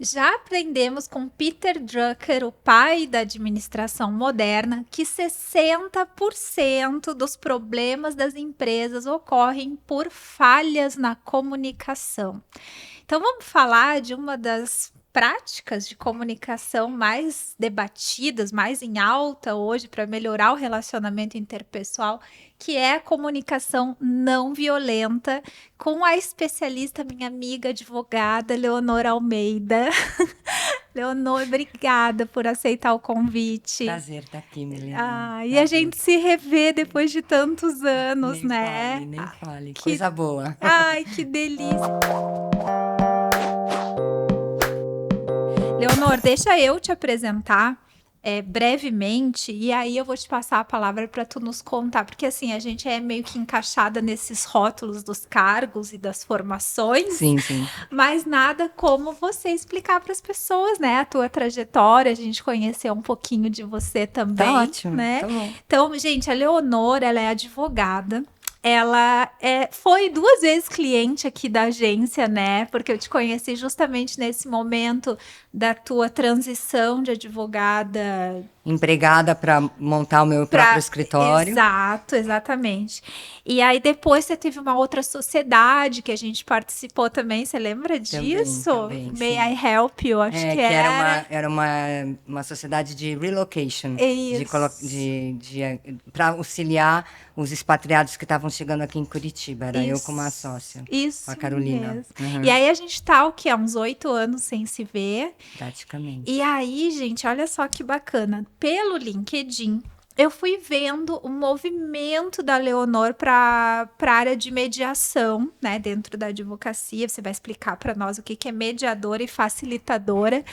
Já aprendemos com Peter Drucker, o pai da administração moderna, que 60% dos problemas das empresas ocorrem por falhas na comunicação. Então, vamos falar de uma das práticas de comunicação mais debatidas, mais em alta hoje para melhorar o relacionamento interpessoal, que é a comunicação não violenta, com a especialista, minha amiga advogada, Leonor Almeida. Leonor, obrigada por aceitar o convite. Prazer estar aqui, Milena. E a gente se revê depois de tantos anos, Nem né? fale, nem fale. Que... Coisa boa. Ai, que delícia. Leonor, deixa eu te apresentar brevemente, e aí eu vou te passar a palavra para tu nos contar, porque assim, a gente é meio que encaixada nesses rótulos dos cargos e das formações, sim, sim. Mas nada como você explicar para as pessoas, né, a tua trajetória, a gente conhecer um pouquinho de você também, tá ótimo, né? tá bom. Então, gente, a Leonor, ela é advogada. Ela foi 2 vezes cliente aqui da agência, né? Porque eu te conheci justamente nesse momento da tua transição de advogada. Empregada para montar o meu próprio escritório. Exato, exatamente. E aí depois você teve uma outra sociedade que a gente participou também, você lembra disso? Também, May sim. I Help You, acho que era uma sociedade de relocation, para auxiliar os expatriados que estavam chegando aqui em Curitiba. Era eu como a sócia, isso com a Carolina. Mesmo. E aí a gente tá, o quê? Há uns 8 anos sem se ver. Praticamente. E aí, gente, olha só que bacana. Pelo LinkedIn, eu fui vendo o movimento da Leonor para a área de mediação, né, dentro da advocacia. Você vai explicar para nós o que é mediadora e facilitadora.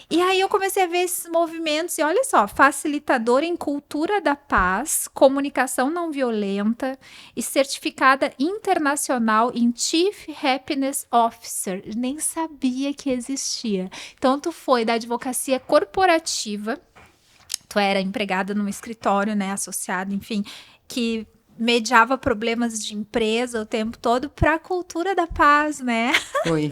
E aí eu comecei a ver esses movimentos e olha só, facilitadora em cultura da paz, comunicação não violenta e certificada internacional em Chief Happiness Officer. Nem sabia que existia. Então tu foi da advocacia corporativa, tu era empregada num escritório, né, associado, enfim, que mediava problemas de empresa o tempo todo para a cultura da paz, né? Foi.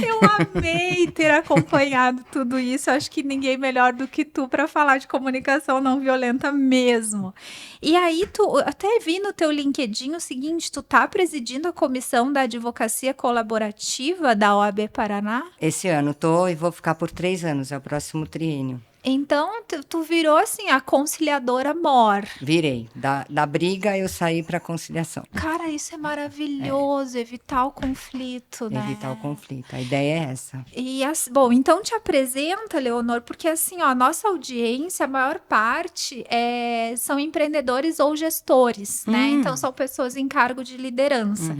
Eu amei ter acompanhado tudo isso. Acho que ninguém melhor do que tu para falar de comunicação não violenta mesmo. E aí, tu até vi no teu LinkedIn o seguinte: tu tá presidindo a comissão da advocacia colaborativa da OAB Paraná? Esse ano tô e vou ficar por 3 anos, é o próximo triênio. Então, tu virou assim a conciliadora mor. Virei. Da briga eu saí para conciliação. Cara, isso é maravilhoso, evitar o conflito, né? Evitar o conflito. A ideia é essa. E bom, então te apresenta, Leonor, porque assim, ó, a nossa audiência, a maior parte são empreendedores ou gestores, né? Então são pessoas em cargo de liderança.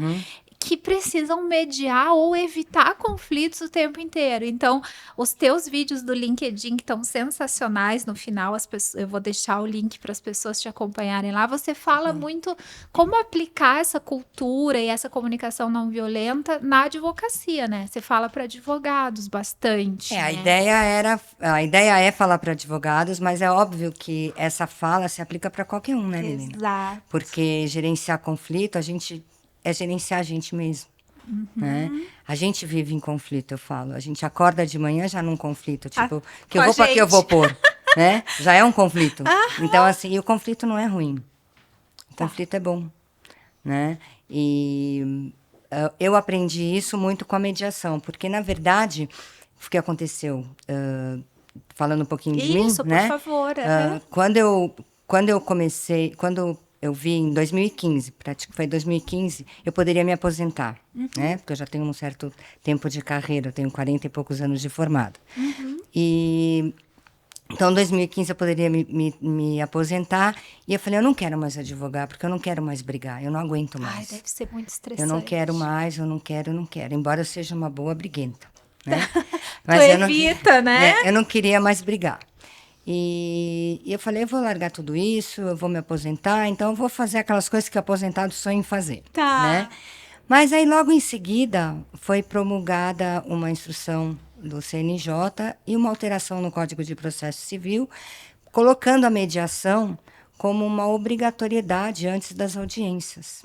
Que precisam mediar ou evitar conflitos o tempo inteiro. Então, os teus vídeos do LinkedIn que estão sensacionais no final, eu vou deixar o link para as pessoas te acompanharem lá. Você fala muito como aplicar essa cultura e essa comunicação não violenta na advocacia, né? Você fala para advogados bastante. A ideia é falar para advogados, mas é óbvio que essa fala se aplica para qualquer um, né, menina? Exato. Porque gerenciar conflito, é gerenciar a gente mesmo. Né? A gente vive em conflito, eu falo. A gente acorda de manhã já num conflito, tipo, que eu vou para que eu vou pôr, né? Já é um conflito. Então, assim, e o conflito não é ruim. O conflito é bom, né? E eu aprendi isso muito com a mediação, porque, na verdade, o que aconteceu, falando um pouquinho de mim, né? Por favor. Quando eu comecei, eu vi em 2015, foi 2015, eu poderia me aposentar, né? Porque eu já tenho um certo tempo de carreira, eu tenho 40 e poucos anos de formado. Então, em 2015, eu poderia me aposentar. E eu falei, eu não quero mais advogar, porque eu não quero mais brigar, eu não aguento mais. Ai, deve ser muito estressante. Eu não quero mais, eu não quero. Embora eu seja uma boa briguenta, né? Mas tu evita, né? Eu não queria mais brigar. E eu falei, eu vou largar tudo isso, eu vou me aposentar, então eu vou fazer aquelas coisas que aposentados sonham em fazer. Né? Mas aí, logo em seguida, foi promulgada uma instrução do CNJ e uma alteração no Código de Processo Civil, colocando a mediação como uma obrigatoriedade antes das audiências.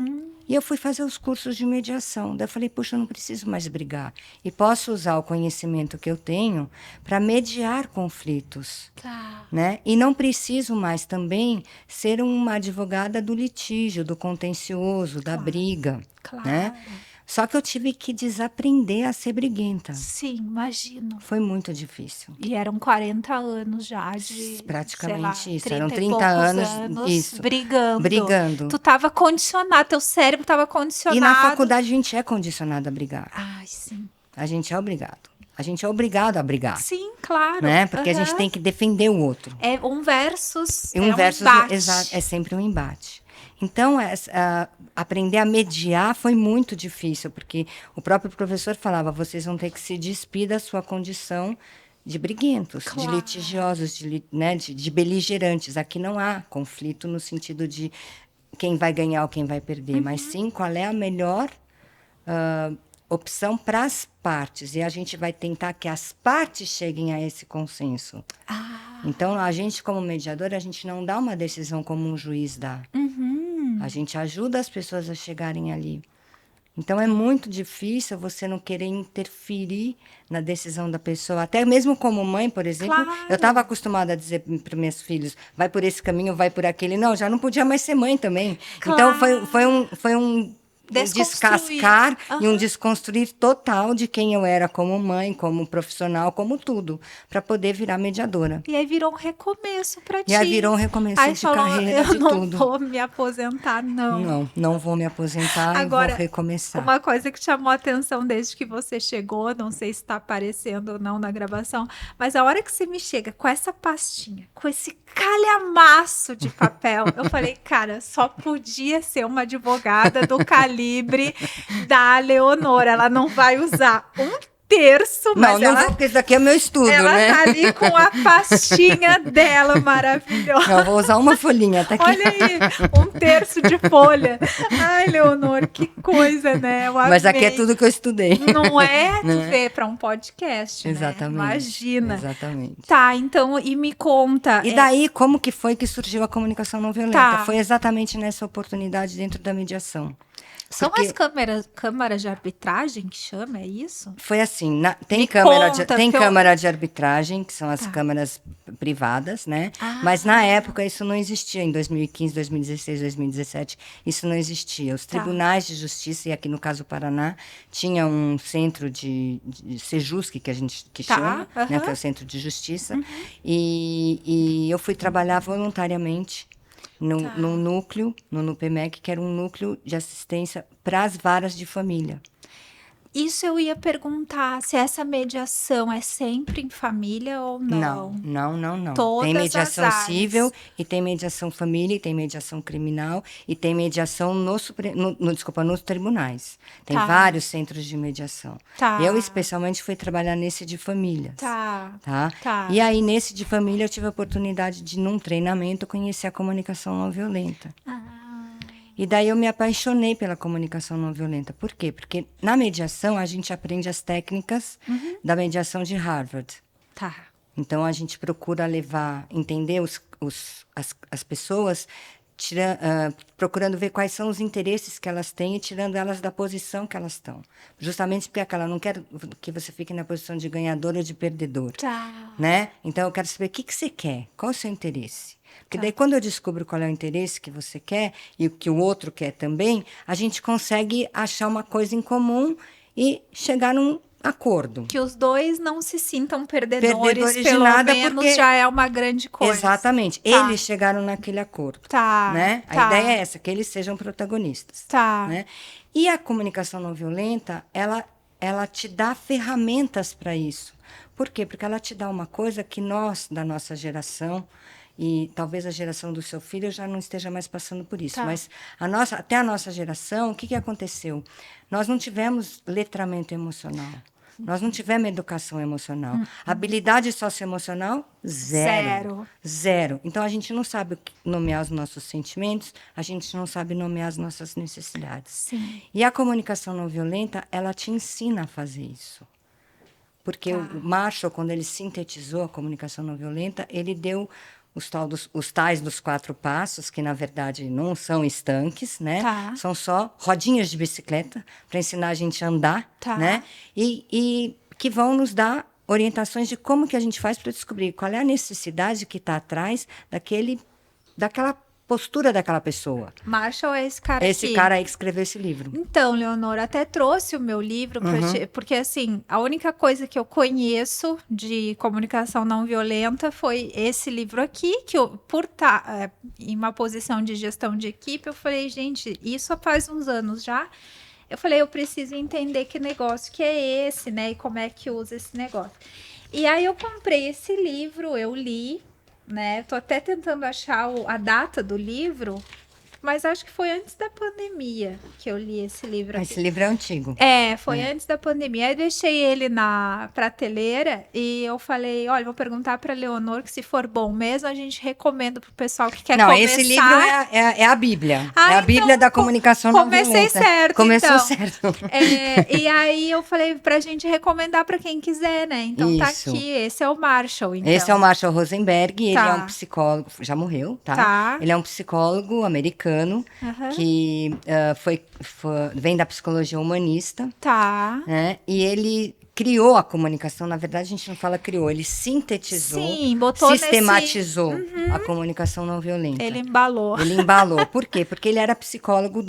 E eu fui fazer os cursos de mediação. Daí eu falei, puxa, eu não preciso mais brigar. E posso usar o conhecimento que eu tenho para mediar conflitos. Tá. Né? E não preciso mais também ser uma advogada do litígio, do contencioso, da briga. Claro. Né? Só que eu tive que desaprender a ser briguenta. Sim, imagino. Foi muito difícil. E eram 40 anos já de... Praticamente sei lá, isso. Eram 30 30 e poucos anos isso, brigando. brigando. Tu tava condicionado, teu cérebro tava condicionado. E na faculdade a gente é condicionado a brigar. Ai, sim. A gente é obrigado. A gente é obrigado a brigar. Sim, claro. Né? Porque a gente tem que defender o outro. É um versus, E um versus, embate. Exato, é sempre um embate. Então, aprender a mediar foi muito difícil, porque o próprio professor falava, vocês vão ter que se despir da sua condição de briguentos, Claro. de litigiosos, de beligerantes. Aqui não há conflito no sentido de quem vai ganhar ou quem vai perder, mas sim qual é a melhor opção para as partes. E a gente vai tentar que as partes cheguem a esse consenso. Então, a gente, como mediadora, a gente não dá uma decisão como um juiz dá. A gente ajuda as pessoas a chegarem ali. Então, é muito difícil você não querer interferir na decisão da pessoa. Até mesmo como mãe, por exemplo, Claro. eu estava acostumada a dizer para meus filhos, vai por esse caminho, vai por aquele. Não, já não podia mais ser mãe também. Claro. Então, foi um descascar e um desconstruir total de quem eu era como mãe, como profissional, como tudo, para poder virar mediadora. E aí virou um recomeço para ti. E aí virou um recomeço aí de falou, carreira, de eu não tudo. vou me aposentar, não. Não vou me aposentar. Agora, e vou recomeçar. Uma coisa que chamou a atenção desde que você chegou, não sei se está aparecendo ou não na gravação, mas a hora que você me chega com essa pastinha, com esse calhamaço de papel, eu falei, cara, só podia ser uma advogada do calibre da Leonor. Ela não vai usar um terço, mas não vou, porque isso daqui é meu estudo, né? Ela tá ali com a pastinha dela maravilhosa. Eu vou usar uma folhinha, tá aqui. Olha aí, um terço de folha. Ai, Leonor, que coisa, né? Mas aqui é tudo que eu estudei. Não é? Tu vê para um podcast, Exatamente. Né? Imagina. Exatamente. Tá, então, e me conta. E daí, como que foi que surgiu a comunicação não violenta? Tá. Foi exatamente nessa oportunidade dentro da mediação. São as câmaras de arbitragem que chama, é isso? Foi assim, tem câmara de arbitragem, que são as câmaras privadas, né? Mas na época isso não existia, em 2015, 2016, 2017, isso não existia. Os tribunais de justiça, e aqui no caso o Paraná, tinha um centro de Sejusc, que a gente chama, né? Que é o centro de justiça, e eu fui trabalhar voluntariamente no núcleo, no NUPEMEC, que era um núcleo de assistência para as varas de família. Isso eu ia perguntar, se essa mediação é sempre em família ou não? Não. Todas tem mediação as civil, e tem mediação família, e tem mediação criminal, e tem mediação nos tribunais. Tem vários centros de mediação. Eu, especialmente, fui trabalhar nesse de famílias. Tá. E aí, nesse de família, eu tive a oportunidade de, num treinamento, conhecer a comunicação não violenta. E daí eu me apaixonei pela comunicação não violenta. Por quê? Porque na mediação a gente aprende as técnicas da mediação de Harvard. Então a gente procura entender as pessoas, procurando ver quais são os interesses que elas têm e tirando elas da posição que elas estão. Justamente porque ela não quer que você fique na posição de ganhador ou de perdedor. Né? Então eu quero saber o que você quer, qual é o seu interesse. Porque daí, quando eu descubro qual é o interesse que você quer e o que o outro quer também, a gente consegue achar uma coisa em comum e chegar num acordo. Que os dois não se sintam perdedores pelo de nada, menos porque já é uma grande coisa. Exatamente. Eles chegaram naquele acordo. Né? A ideia é essa, que eles sejam protagonistas. Né? E a comunicação não violenta, ela te dá ferramentas para isso. Por quê? Porque ela te dá uma coisa que nós, da nossa geração, e talvez a geração do seu filho já não esteja mais passando por isso. Mas até a nossa geração, o que aconteceu? Nós não tivemos letramento emocional. Nós não tivemos educação emocional. Habilidade socioemocional, zero. Então, a gente não sabe nomear os nossos sentimentos, a gente não sabe nomear as nossas necessidades. E a comunicação não violenta, ela te ensina a fazer isso. Porque o Marshall, quando ele sintetizou a comunicação não violenta, ele deu os tais dos 4 passos, que na verdade não são estanques, né? Tá. São só rodinhas de bicicleta para ensinar a gente a andar, Tá. né? E que vão nos dar orientações de como que a gente faz para descobrir qual é a necessidade que está atrás daquela postura daquela pessoa. Marshall é esse cara Esse aqui. cara aí que escreveu esse livro. Então, Leonor, até trouxe o meu livro porque assim, a única coisa que eu conheço de comunicação não violenta foi esse livro aqui, que eu, por estar em uma posição de gestão de equipe, eu falei, gente, isso faz uns anos já. Eu falei, eu preciso entender que negócio que é esse, né? E como é que usa esse negócio. E aí eu comprei esse livro, eu li, né? Tô até tentando achar a data do livro, mas acho que foi antes da pandemia que eu li esse livro aqui. Esse livro é antigo. Foi antes da pandemia. Aí eu deixei ele na prateleira e eu falei, olha, vou perguntar para Leonor que se for bom mesmo, a gente recomenda pro pessoal que quer começar. Esse livro é a Bíblia. Ah, é a Bíblia da comunicação não violenta. Comecei certo, Começou então. certo. E aí eu falei pra gente recomendar pra quem quiser, né? Então tá Isso. aqui, esse é o Marshall, então. Esse é o Marshall Rosenberg, ele Tá. é um psicólogo, já morreu, tá? Tá. Ele é um psicólogo americano que vem da psicologia humanista, Tá. né? E ele criou a comunicação, na verdade a gente não fala criou, ele sintetizou, Sim, botou sistematizou a comunicação não violenta. Ele embalou. Ele embalou. Por quê? Porque ele era psicólogo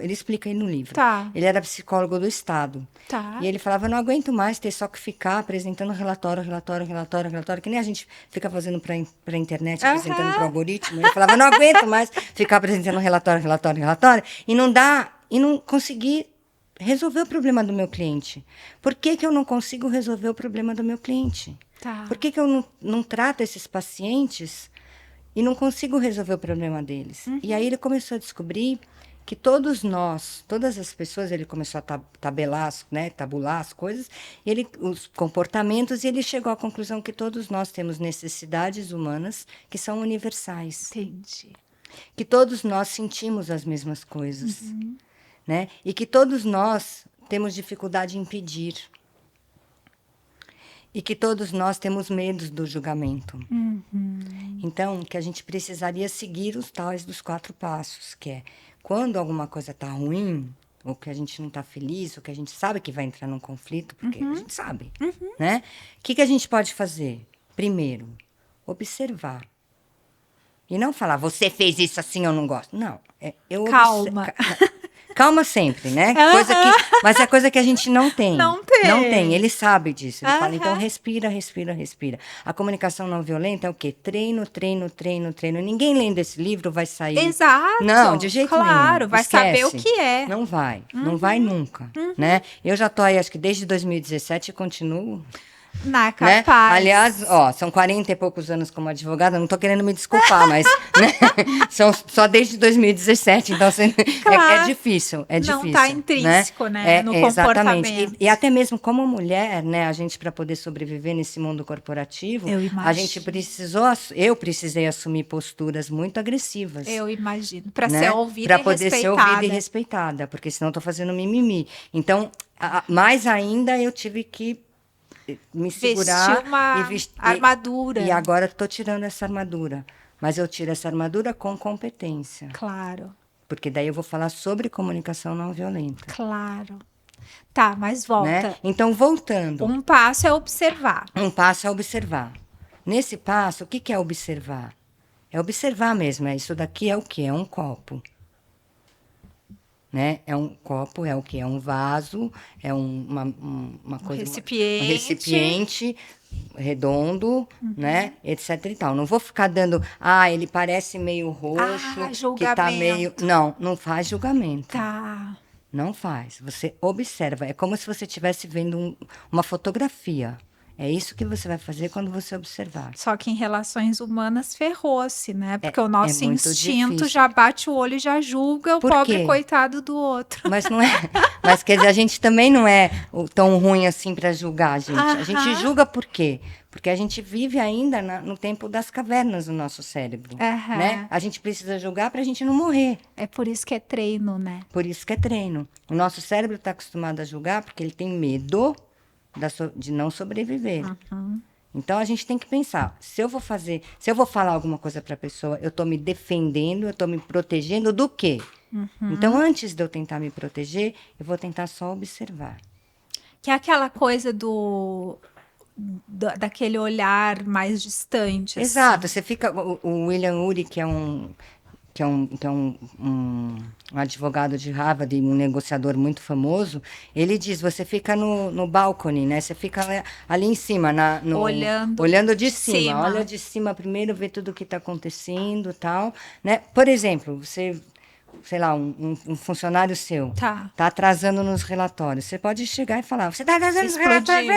ele explica aí no livro. Tá. Ele era psicólogo do Estado. Tá. E ele falava, eu não aguento mais ter só que ficar apresentando relatório, que nem a gente fica fazendo para a internet, apresentando para o algoritmo. Ele falava, eu não aguento mais ficar apresentando relatório, e não conseguir resolver o problema do meu cliente. Por que eu não consigo resolver o problema do meu cliente? Tá. Por que eu não trato esses pacientes e não consigo resolver o problema deles? E aí ele começou a descobrir que todos nós, todas as pessoas, ele começou a tabular as coisas, os comportamentos, e ele chegou à conclusão que todos nós temos necessidades humanas que são universais. Entendi. Que todos nós sentimos as mesmas coisas. Né? E que todos nós temos dificuldade em pedir. E que todos nós temos medos do julgamento. Então, que a gente precisaria seguir os tais dos 4 passos, que é quando alguma coisa está ruim, ou que a gente não está feliz, ou que a gente sabe que vai entrar num conflito, porque a gente sabe, né? O que a gente pode fazer? Primeiro, observar. E não falar, você fez isso assim, eu não gosto. Não. Calma. Calma sempre, né? Mas é coisa que a gente não tem. Não tem. Não tem. Ele sabe disso. Ele fala, então respira. A comunicação não violenta é o quê? Treino. Ninguém lendo esse livro vai sair. Exato. Não, de jeito nenhum. Claro, vai Esquece. saber o que é. Não vai. Não vai nunca. Né? Eu já tô aí, acho que desde 2017 e continuo. Na capaz. Né? Aliás, são 40 e poucos anos como advogada, não estou querendo me desculpar, mas né? São só desde 2017, então Claro. é difícil. Não está intrínseco, né? No comportamento. Exatamente. E até mesmo como mulher, né, a gente, para poder sobreviver nesse mundo corporativo, eu precisei assumir posturas muito agressivas. Eu imagino. Para né? ser ouvida pra e poder respeitada. ser ouvida e respeitada, porque senão estou fazendo mimimi. Então, mais ainda eu tive que me segurar vestir uma armadura. E agora estou tirando essa armadura. Mas eu tiro essa armadura com competência. Claro. Porque daí eu vou falar sobre comunicação não violenta. Claro. Tá, mas volta. Né? Então, voltando. Um passo é observar. Um passo é observar. Nesse passo, o que é observar? É observar mesmo. Isso daqui é o quê? É um copo. Né? É um copo, é o quê? É um vaso, é uma coisa... Recipiente. Um recipiente redondo, né? Etc e tal. Não vou ficar dando... ele parece meio roxo, julgamento. que tá meio... Não faz julgamento. Tá. Não faz. Você observa. É como se você estivesse vendo uma fotografia. É isso que você vai fazer quando você observar. Só que em relações humanas ferrou-se, né? Porque o nosso muito instinto difícil. Já bate o olho e já julga o pobre coitado do outro. Mas não é. Mas quer dizer, a gente também não é tão ruim assim para julgar, gente. A gente julga por quê? Porque a gente vive ainda no tempo das cavernas do nosso cérebro. Né? A gente precisa julgar para a gente não morrer. É por isso que é treino, né? Por isso que é treino. O nosso cérebro está acostumado a julgar porque ele tem medo de não sobreviver. Então, a gente tem que pensar, se eu vou falar alguma coisa para a pessoa, eu estou me defendendo, eu estou me protegendo do quê? Então, antes de eu tentar me proteger, eu vou tentar só observar. Que é aquela coisa daquele olhar mais distante. Exato, assim. você fica... O William Ury, que é um advogado de Harvard e um negociador muito famoso, ele diz, você fica no balcone, né? Você fica ali em cima, olhando de cima. Olha de cima primeiro, vê tudo o que está acontecendo e tal, né? Por exemplo, você... sei lá, um funcionário seu tá atrasando nos relatórios. Você pode chegar e falar, você está atrasando nos relatórios.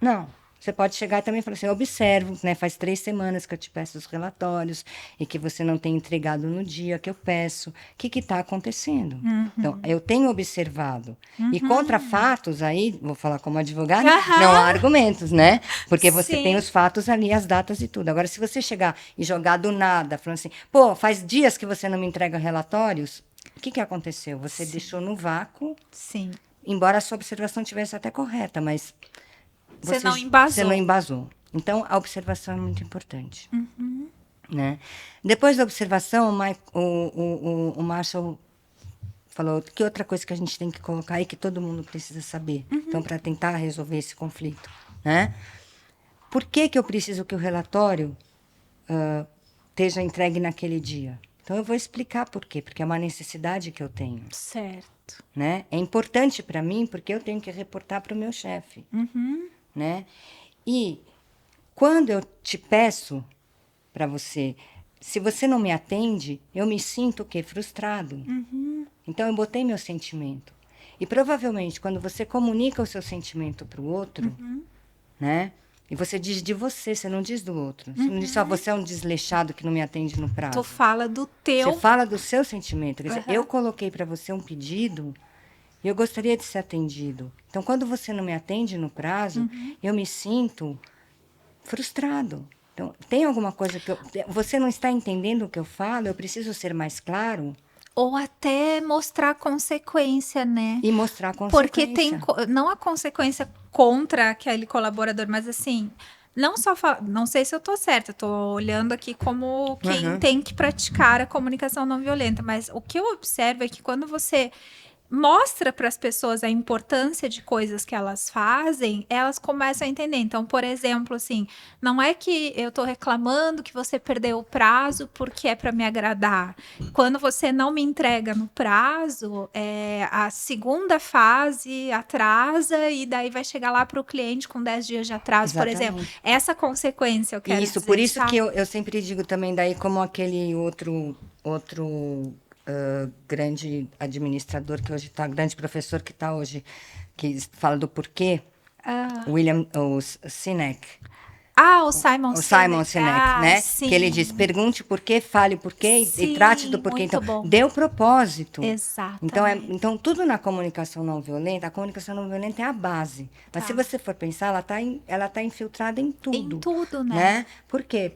Não. Você pode chegar e também falar assim, eu observo, né? Faz 3 semanas que eu te peço os relatórios e que você não tem entregado no dia que eu peço. O que está acontecendo? Então, eu tenho observado. E contra fatos, aí, vou falar como advogada, não há argumentos, né? Porque você tem os fatos ali, as datas e tudo. Agora, se você chegar e jogar do nada, falando assim, pô, faz dias que você não me entrega relatórios, o que aconteceu? Você deixou no vácuo, embora a sua observação tivesse até correta, mas... Você não embasou. Então, a observação é muito importante. Né? Depois da observação, o Marshall falou que outra coisa que a gente tem que colocar e que todo mundo precisa saber. Então, para tentar resolver esse conflito. Né? Por que eu preciso que o relatório esteja entregue naquele dia? Então, eu vou explicar por quê. Porque é uma necessidade que eu tenho. Certo. Né? É importante para mim porque eu tenho que reportar para o meu chefe. Né? E quando eu te peço para você, se você não me atende, eu me sinto o quê? Frustrado. Então eu botei meu sentimento. E provavelmente quando você comunica o seu sentimento para o outro, né? E você diz de você não diz do outro. Você não diz só você é um desleixado que não me atende no prazo. Tu fala do teu. Você fala do seu sentimento. Quer dizer, eu coloquei para você um pedido e eu gostaria de ser atendido. Então, quando você não me atende no prazo, eu me sinto frustrado. Então, tem alguma coisa que você não está entendendo o que eu falo? Eu preciso ser mais claro? Ou até mostrar consequência, né? E mostrar consequência. Porque tem, não a consequência contra aquele colaborador, mas assim... Não só não sei se eu tô certa, tô olhando aqui como quem tem que praticar a comunicação não violenta, mas o que eu observo é que quando você... mostra para as pessoas a importância de coisas que elas fazem, elas começam a entender. Então, por exemplo, assim, não é que eu estou reclamando que você perdeu o prazo porque é para me agradar. Quando você não me entrega no prazo, a segunda fase atrasa e daí vai chegar lá para o cliente com 10 dias de atraso, por exemplo. Essa consequência eu quero dizer, por isso que eu sempre digo também daí como aquele outro grande administrador que hoje está, grande professor que está hoje, que fala do porquê, o Sinek. O Simon Sinek, né? Sim. Que ele diz, pergunte por quê, fale por quê e trate do porquê. Então, dê o propósito. Exatamente. Então, tudo na comunicação não violenta, a comunicação não violenta é a base. Mas se você for pensar, ela tá infiltrada em tudo. Em tudo, né? Por quê?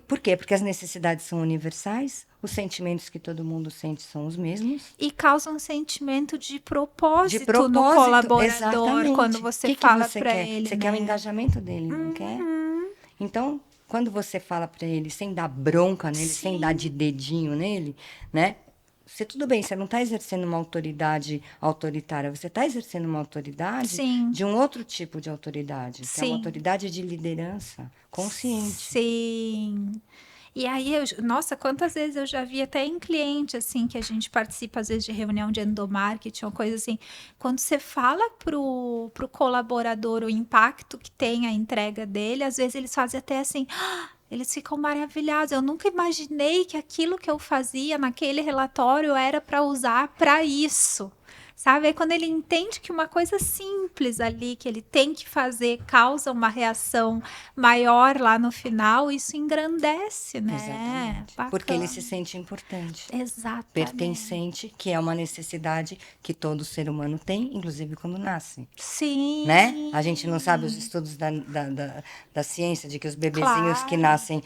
Por quê? Porque as necessidades são universais, os sentimentos que todo mundo sente são os mesmos. E causa um sentimento de propósito no colaborador, exatamente. Quando você fala para ele. Você quer o engajamento dele, não quer? Então, quando você fala para ele sem dar bronca nele, sem dar de dedinho nele, né? Tudo bem, você não está exercendo uma autoridade autoritária, você está exercendo uma autoridade de um outro tipo de autoridade, que é uma autoridade de liderança consciente. Sim. E aí, nossa, quantas vezes eu já vi até em cliente, assim, que a gente participa, às vezes, de reunião de endomarketing, uma coisa assim, quando você fala pro colaborador o impacto que tem a entrega dele, às vezes eles fazem até assim... Eles ficam maravilhados. Eu nunca imaginei que aquilo que eu fazia naquele relatório era para usar para isso. Sabe? Aí quando ele entende que uma coisa simples ali, que ele tem que fazer, causa uma reação maior lá no final, isso engrandece, né? Exatamente. Porque ele se sente importante. Exatamente. Pertencente, que é uma necessidade que todo ser humano tem, inclusive quando nasce. Sim. Né? A gente não sabe os estudos da ciência de que os bebezinhos que nascem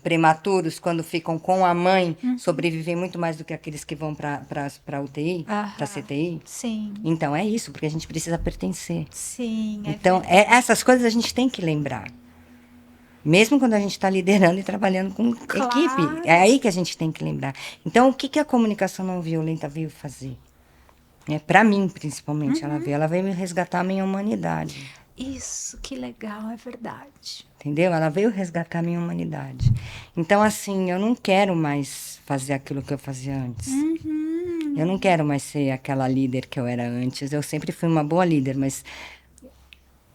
prematuros, quando ficam com a mãe, sobrevivem muito mais do que aqueles que vão para UTI, para CTI. Sim. Então, é isso, porque a gente precisa pertencer. Sim. Então, essas coisas a gente tem que lembrar. Mesmo quando a gente está liderando e trabalhando com equipe. É aí que a gente tem que lembrar. Então, o que a comunicação não violenta veio fazer? Para mim, principalmente, ela veio me resgatar a minha humanidade. Isso, que legal, é verdade. Entendeu? Ela veio resgatar a minha humanidade. Então, assim, eu não quero mais fazer aquilo que eu fazia antes. Eu não quero mais ser aquela líder que eu era antes. Eu sempre fui uma boa líder, mas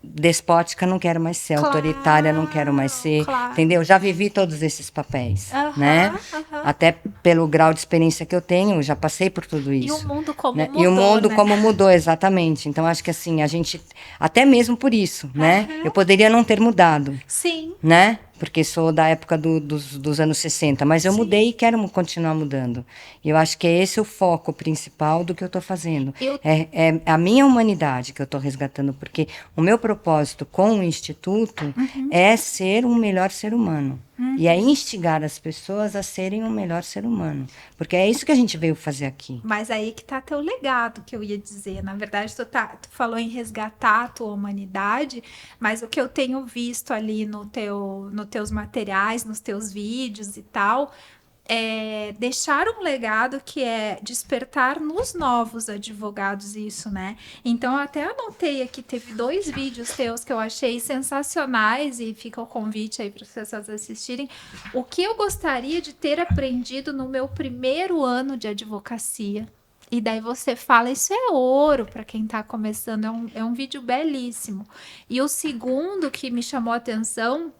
despótica não quero mais ser, autoritária não quero mais ser, entendeu? Já vivi todos esses papéis, né? Até pelo grau de experiência que eu tenho, já passei por tudo isso. E o mundo como mudou, e o mundo como mudou, exatamente. Então, acho que assim, a gente, até mesmo por isso, né? Eu poderia não ter mudado. Sim. Né? Porque sou da época dos anos 60, mas eu mudei e quero continuar mudando. E eu acho que é esse o foco principal do que eu estou fazendo. É a minha humanidade que eu estou resgatando, porque o meu propósito com o Instituto é ser um melhor ser humano. E é instigar as pessoas a serem um melhor ser humano. Porque é isso que a gente veio fazer aqui. Mas aí que tá teu legado, que eu ia dizer. Na verdade, tu falou em resgatar a tua humanidade, mas o que eu tenho visto ali nos teus materiais, nos teus vídeos e tal, é deixar um legado que é despertar nos novos advogados isso, né? Então, eu até anotei aqui, teve 2 vídeos teus que eu achei sensacionais e fica o convite aí para as pessoas assistirem. O que eu gostaria de ter aprendido no meu primeiro ano de advocacia. E daí você fala, isso é ouro para quem está começando, é um vídeo belíssimo. E o segundo que me chamou a atenção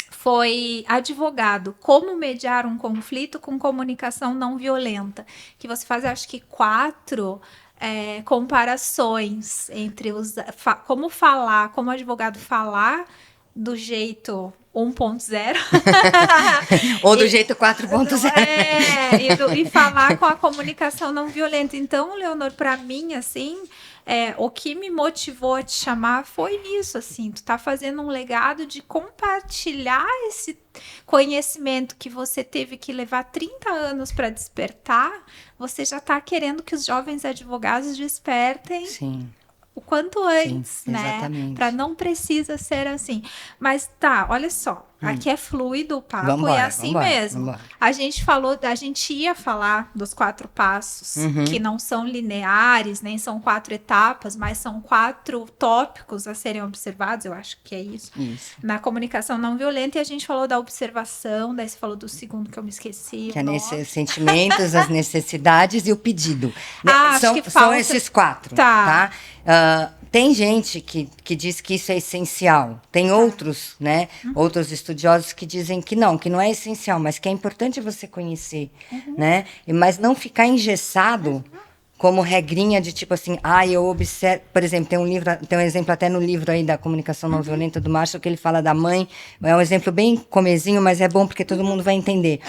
foi advogado, como mediar um conflito com comunicação não violenta, que você faz, acho que 4 comparações entre como advogado falar do jeito 1.0 ou do jeito 4.0 e falar com a comunicação não violenta. Então, Leonor, para mim, assim, o que me motivou a te chamar foi isso, assim, tu tá fazendo um legado de compartilhar esse conhecimento que você teve que levar 30 anos para despertar, você já tá querendo que os jovens advogados despertem. Sim. O quanto antes, sim, né? Exatamente. Para não precisa ser assim. Mas tá, olha só. Aqui é fluido o papo, vambora, é assim mesmo. Vambora. A gente ia falar dos 4 passos, que não são lineares, nem são 4 etapas, mas são 4 tópicos a serem observados, eu acho que é isso. Na comunicação não violenta, e a gente falou da observação, daí você falou do segundo que eu me esqueci. Que é sentimentos, as necessidades e o pedido. São esses 4, tá? Tem gente que diz que isso é essencial. Tem outros, né? Outros estudiosos que dizem que não é essencial, mas que é importante você conhecer, né? Mas não ficar engessado como regrinha de tipo assim, eu observo. Por exemplo, tem um exemplo até no livro aí da comunicação não violenta do Marshall, que ele fala da mãe. É um exemplo bem comezinho, mas é bom porque todo mundo vai entender.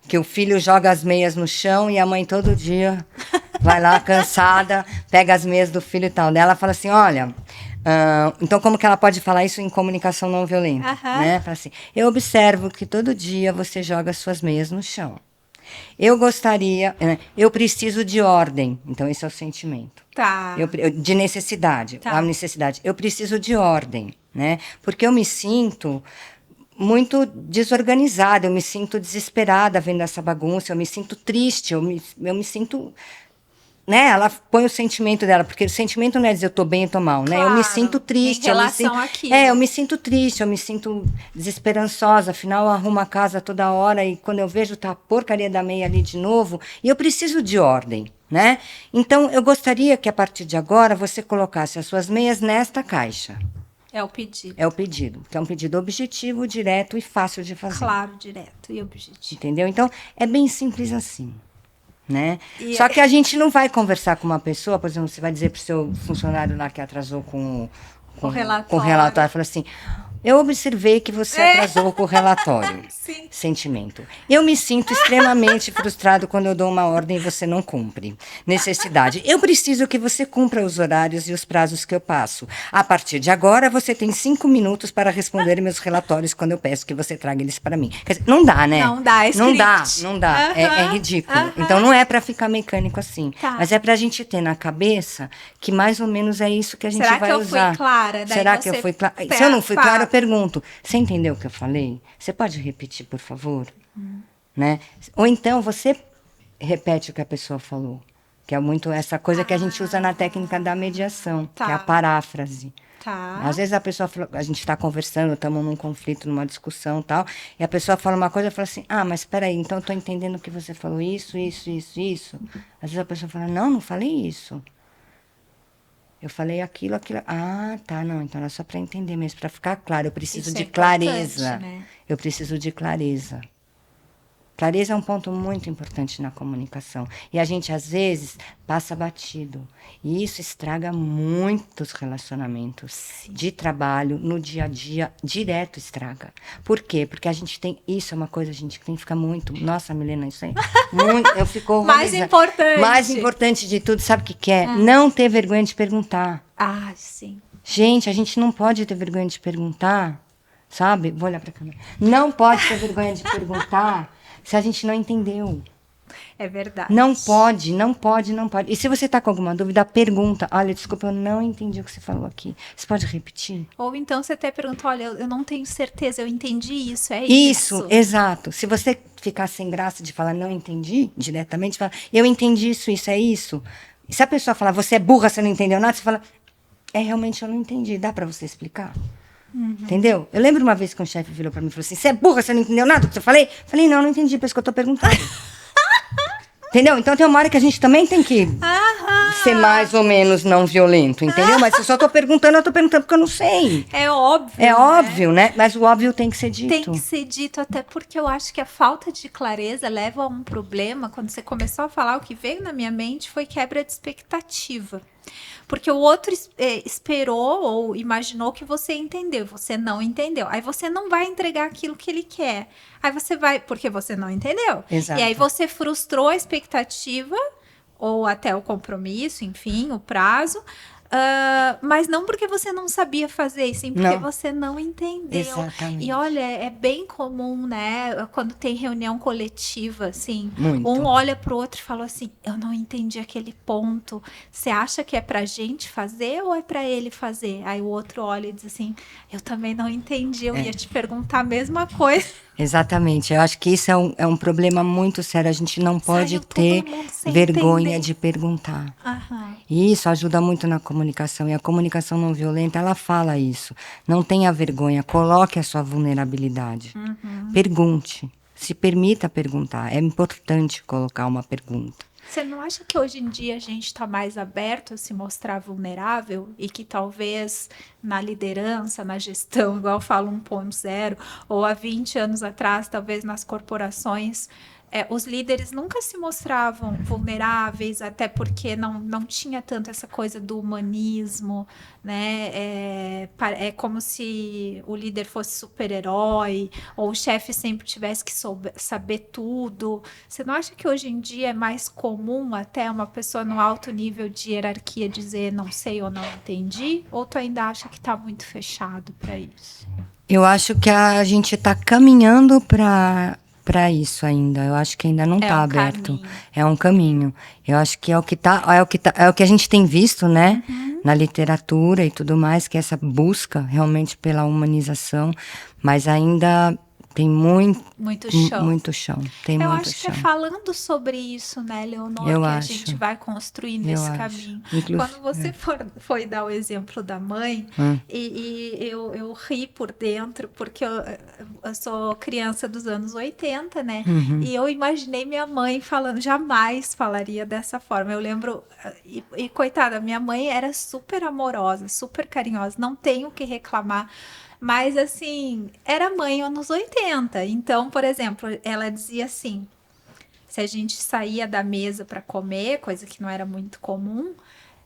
Que o filho joga as meias no chão e a mãe todo dia vai lá cansada, pega as meias do filho e tal. Daí ela fala assim, olha, então como que ela pode falar isso em comunicação não violenta? Né? Fala assim, eu observo que todo dia você joga suas meias no chão. Eu preciso de ordem. Então, esse é o sentimento. Tá. De necessidade. A necessidade. Eu preciso de ordem, né? Porque eu me sinto muito desorganizada, eu me sinto desesperada vendo essa bagunça, eu me sinto triste, eu me sinto... Né? Ela põe o sentimento dela, porque o sentimento não é dizer eu tô bem ou tô mal, né? Eu me sinto triste. Em relação àquilo. Eu me sinto triste, eu me sinto desesperançosa, afinal eu arrumo a casa toda hora e quando eu vejo tá a porcaria da meia ali de novo, e eu preciso de ordem, né? Então eu gostaria que a partir de agora você colocasse as suas meias nesta caixa. É o pedido. É o pedido, que é um pedido objetivo, direto e fácil de fazer. Claro, direto e objetivo. Entendeu? Então é bem simples assim. Né? Só que a gente não vai conversar com uma pessoa, por exemplo, você vai dizer para o seu funcionário lá que atrasou com o relatório, fala assim, eu observei que você atrasou com o relatório. Sim. Sentimento. Eu me sinto extremamente frustrado quando eu dou uma ordem e você não cumpre. Necessidade. Eu preciso que você cumpra os horários e os prazos que eu passo. A partir de agora, você tem 5 minutos para responder meus relatórios quando eu peço que você traga eles para mim. Quer dizer, não dá, né? Não dá, não dá. É ridículo. Então, não é para ficar mecânico assim. Tá. Mas é para a gente ter na cabeça que mais ou menos é isso que a gente vai usar. Será que eu fui clara? Será que eu fui clara? Se eu não fui clara, pergunto, você entendeu o que eu falei? Você pode repetir, por favor? Né? Ou então você repete o que a pessoa falou. Que é muito essa coisa que a gente usa na técnica da mediação, que é a paráfrase. Tá. Às vezes a gente está conversando, estamos num conflito, numa discussão e tal, e a pessoa fala uma coisa e fala assim, ah, mas espera aí, então eu estou entendendo que você falou isso. Às vezes a pessoa fala, não falei isso. Eu falei aquilo. Ah, tá, não, então era só para entender mesmo, para ficar claro, eu preciso de clareza. Né? Eu preciso de clareza. Clareza é um ponto muito importante na comunicação. E a gente, às vezes, passa batido. E isso estraga muitos relacionamentos de trabalho, no dia a dia, direto estraga. Por quê? Porque a gente tem... Isso é uma coisa, gente, que tem que ficar muito... Nossa, Milena, isso aí... Muito, eu fico horrorizada. Mais importante de tudo, sabe o que é? Não ter vergonha de perguntar. Ah, sim. Gente, a gente não pode ter vergonha de perguntar, sabe? Vou olhar pra câmera. Não pode ter vergonha de perguntar... se a gente não entendeu. É verdade. Não pode. E se você está com alguma dúvida, pergunta. Olha, desculpa, eu não entendi o que você falou aqui. Você pode repetir? Ou então você até pergunta, olha, eu não tenho certeza, eu entendi isso, é isso? Isso, exato. Se você ficar sem graça de falar não entendi, diretamente, fala, eu entendi isso, é isso. E se a pessoa falar, você é burra, você não entendeu nada, você fala, realmente eu não entendi, dá para você explicar? Entendeu? Eu lembro uma vez que um chefe virou pra mim e falou assim, você é burra, você não entendeu nada do que eu falei? Falei, não entendi, por isso que eu tô perguntando. Entendeu? Então tem uma hora que a gente também tem que ser mais ou menos não violento, entendeu? Mas se eu só tô perguntando, eu tô perguntando porque eu não sei. É óbvio. É óbvio, né? Mas o óbvio tem que ser dito. Tem que ser dito, até porque eu acho que a falta de clareza leva a um problema. Quando você começou a falar, o que veio na minha mente foi quebra de expectativa. Porque o outro esperou ou imaginou que você entendeu, você não entendeu. Aí você não vai entregar aquilo que ele quer. Aí você vai, porque você não entendeu. Exato. E aí você frustrou a expectativa, ou até o compromisso, enfim, o prazo. Mas não porque você não sabia fazer, e sim porque você não entendeu. Exatamente. E olha, é bem comum, né? Quando tem reunião coletiva, assim, muito. Um olha pro outro e fala assim, eu não entendi aquele ponto. Você acha que é pra gente fazer ou é pra ele fazer? Aí o outro olha e diz assim, eu também não entendi, eu ia te perguntar a mesma coisa. Exatamente, eu acho que isso é um problema muito sério, a gente não pode ter vergonha de perguntar. E isso ajuda muito na comunicação, e a comunicação não violenta, ela fala isso. Não tenha vergonha, coloque a sua vulnerabilidade. Pergunte, se permita perguntar, é importante colocar uma pergunta. Você não acha que hoje em dia a gente está mais aberto a se mostrar vulnerável e que talvez na liderança, na gestão, igual eu falo 1.0, ou há 20 anos atrás, talvez nas corporações, os líderes nunca se mostravam vulneráveis, até porque não tinha tanto essa coisa do humanismo, né? É como se o líder fosse super-herói, ou o chefe sempre tivesse que saber tudo. Você não acha que hoje em dia é mais comum até uma pessoa no alto nível de hierarquia dizer não sei ou não entendi? Ou tu ainda acha que está muito fechado para isso? Eu acho que a gente está caminhando para isso ainda. Eu acho que ainda não está aberto. Caminho. É um caminho. Eu acho que é o que a gente tem visto, né? Na literatura e tudo mais, que é essa busca realmente pela humanização, mas ainda tem muito chão. Muito chão. Tem eu muito acho chão. Que é falando sobre isso, né, Leonor, a gente vai construir nesse caminho. Quando você foi dar o exemplo da mãe, e eu ri por dentro, porque eu sou criança dos anos 80, né? E eu imaginei minha mãe falando, jamais falaria dessa forma. Eu lembro, e coitada, minha mãe era super amorosa, super carinhosa, não tenho o que reclamar. Mas, assim, era mãe anos 80. Então, por exemplo, ela dizia assim, se a gente saía da mesa para comer, coisa que não era muito comum,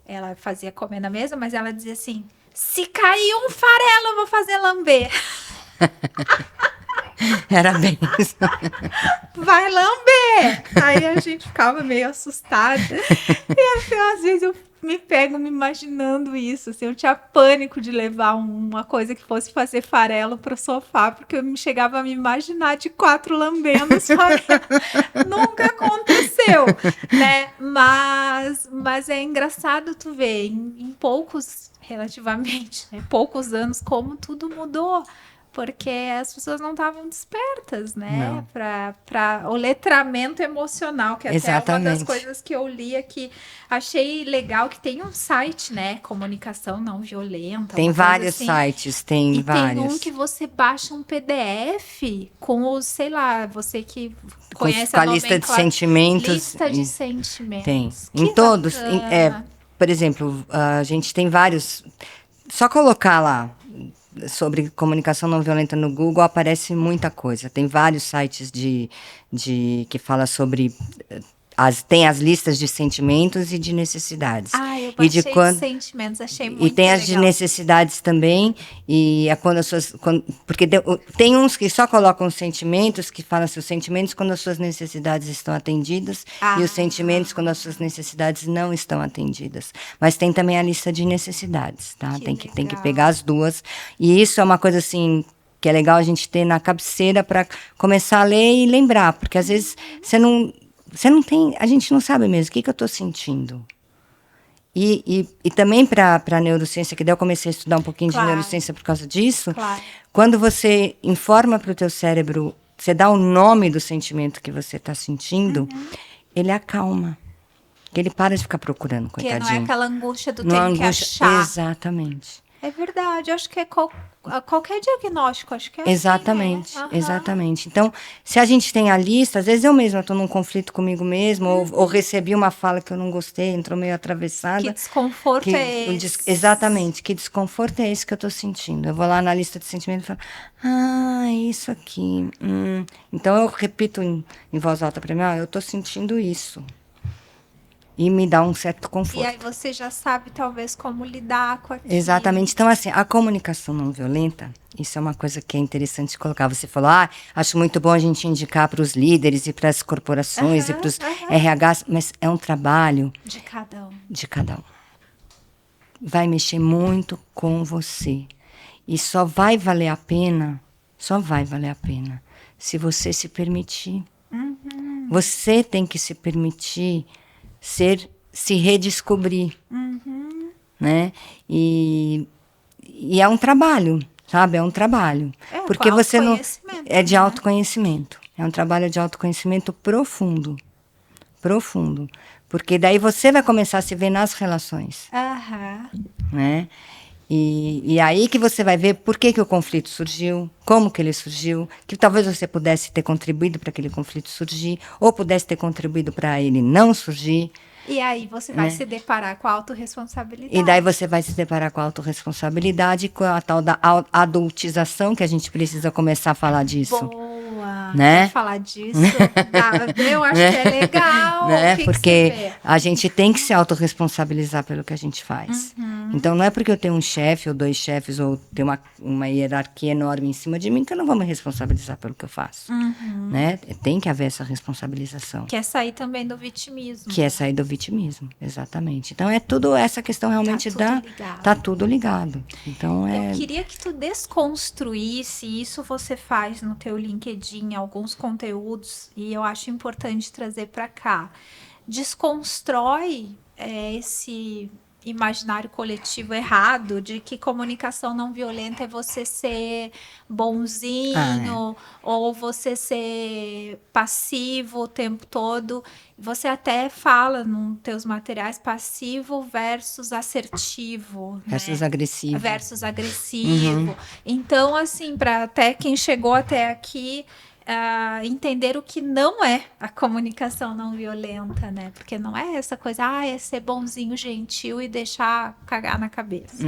ela fazia comer na mesa, mas ela dizia assim, se cair um farelo, eu vou fazer lamber. Era bem isso. Vai lamber! Aí a gente ficava meio assustada. E assim, às vezes me pego me imaginando isso, assim, eu tinha pânico de levar uma coisa que fosse fazer farelo pro sofá, porque eu me chegava a me imaginar de 4 lambendo, só que nunca aconteceu, né? Mas é engraçado tu ver em poucos, relativamente, né, poucos anos, como tudo mudou. Porque as pessoas não estavam despertas, né? Para o letramento emocional, que até é uma das coisas que eu li aqui. Achei legal que tem um site, né? Comunicação não violenta. Tem vários assim. sites, tem vários. Tem um que você baixa um PDF com os, sei lá, você que conhece com a lista de sentimentos. Lista de sentimentos. Tem. Que em todos. Por exemplo, a gente tem vários. Só colocar lá sobre comunicação não violenta no Google aparece muita coisa. Tem vários sites que fala sobre tem as listas de sentimentos e de necessidades. Eu baixei de sentimentos, achei muito legal. E tem as de necessidades também, e é quando as suas... porque tem uns que só colocam os sentimentos, que falam assim, os sentimentos quando as suas necessidades estão atendidas, e os sentimentos quando as suas necessidades não estão atendidas. Mas tem também a lista de necessidades, tá? Tem que pegar as duas. E isso é uma coisa assim que é legal a gente ter na cabeceira para começar a ler e lembrar, porque às vezes você não tem, a gente não sabe mesmo o que eu estou sentindo. E também para a neurociência, que daí eu comecei a estudar um pouquinho de neurociência por causa disso, quando você informa para o teu cérebro, você dá o nome do sentimento que você está sentindo, ele acalma. Ele para de ficar procurando, coitadinho. Que não é aquela angústia do tempo que achar. Exatamente. É verdade, eu acho que é qualquer diagnóstico, acho que é exatamente, assim, né? Exatamente. Então, se a gente tem a lista, às vezes eu mesma estou num conflito comigo mesmo, ou recebi uma fala que eu não gostei, entrou meio atravessada. Que desconforto é esse? Exatamente, que desconforto é esse que eu estou sentindo. Eu vou lá na lista de sentimentos e falo, isso aqui. Então, eu repito em voz alta para mim, eu estou sentindo isso. E me dá um certo conforto. E aí você já sabe, talvez, como lidar com aquilo. Exatamente. Então, assim, a comunicação não violenta, isso é uma coisa que é interessante colocar. Você falou, acho muito bom a gente indicar para os líderes e para as corporações e para os RHs, mas é um trabalho... De cada um. De cada um. Vai mexer muito com você. E só vai valer a pena, se você se permitir. Você tem que se permitir... se redescobrir, né? E é um trabalho, sabe? É um trabalho. Porque você não é de autoconhecimento. É um trabalho de autoconhecimento profundo. Porque daí você vai começar a se ver nas relações. Né? E aí que você vai ver por que o conflito surgiu, como que ele surgiu, que talvez você pudesse ter contribuído para aquele conflito surgir, ou pudesse ter contribuído para ele não surgir. E aí você vai se deparar com a autorresponsabilidade. E daí você vai se deparar com a autorresponsabilidade, com a tal da adultização, que a gente precisa começar a falar disso. Boa! Né? Falar disso, eu acho que é legal. Né? Porque a gente tem que se autorresponsabilizar pelo que a gente faz. Então, não é porque eu tenho um chefe ou 2 chefes ou tenho uma hierarquia enorme em cima de mim que eu não vou me responsabilizar pelo que eu faço. Né? Tem que haver essa responsabilização. Que é sair também do vitimismo. Vitimismo, exatamente. Então, é tudo essa questão realmente tá tudo ligado. Então, eu queria que tu desconstruísse, isso você faz no teu LinkedIn, alguns conteúdos, e eu acho importante trazer para cá. Desconstrói esse imaginário coletivo errado de que comunicação não violenta é você ser bonzinho ou você ser passivo o tempo todo. Você até fala nos teus materiais passivo versus assertivo, versus agressivo. Então, assim, para até quem chegou até aqui entender o que não é a comunicação não violenta, né? Porque não é essa coisa, é ser bonzinho, gentil e deixar cagar na cabeça.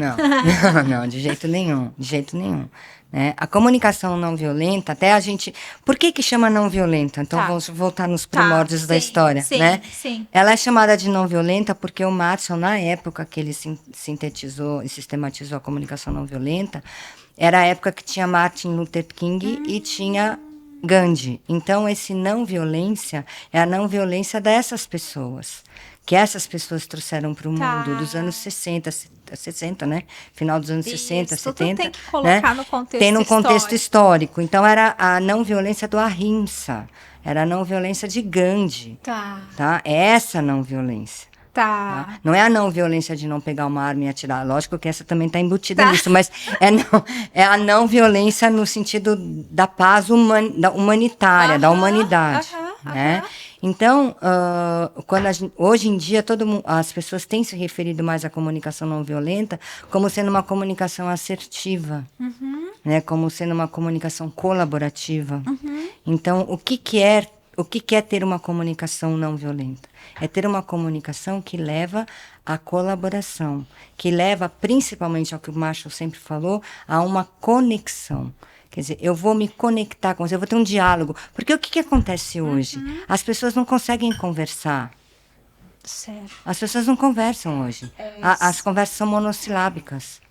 Não, de jeito nenhum, né? A comunicação não violenta, até a gente... Por que chama não violenta? Então, vamos voltar nos primórdios da história, né? Sim. Ela é chamada de não violenta porque o Marshall, na época que ele sintetizou e sistematizou a comunicação não violenta, era a época que tinha Martin Luther King e tinha Gandhi. Então, esse não violência é a não violência dessas pessoas. Que essas pessoas trouxeram para o mundo dos anos 60, né? Final dos anos 60, 70. Tem que colocar, né? No contexto tem um contexto histórico. Então, era a não violência do Ahimsa. Era a não violência de Gandhi. Tá? É essa não violência. Tá? Não é a não violência de não pegar uma arma e atirar. Lógico que essa também está embutida nisso, mas é a não violência no sentido da paz humanitária, da humanidade. Né? Então, hoje em dia, as pessoas têm se referido mais à comunicação não violenta como sendo uma comunicação assertiva, né? Como sendo uma comunicação colaborativa. Então, o que é ter uma comunicação não violenta? É ter uma comunicação que leva à colaboração, que leva principalmente ao que o Marshall sempre falou, a uma conexão. Quer dizer, eu vou me conectar com você, eu vou ter um diálogo. Porque o que acontece hoje? As pessoas não conseguem conversar. Certo. As pessoas não conversam hoje. As conversas são monossilábicas.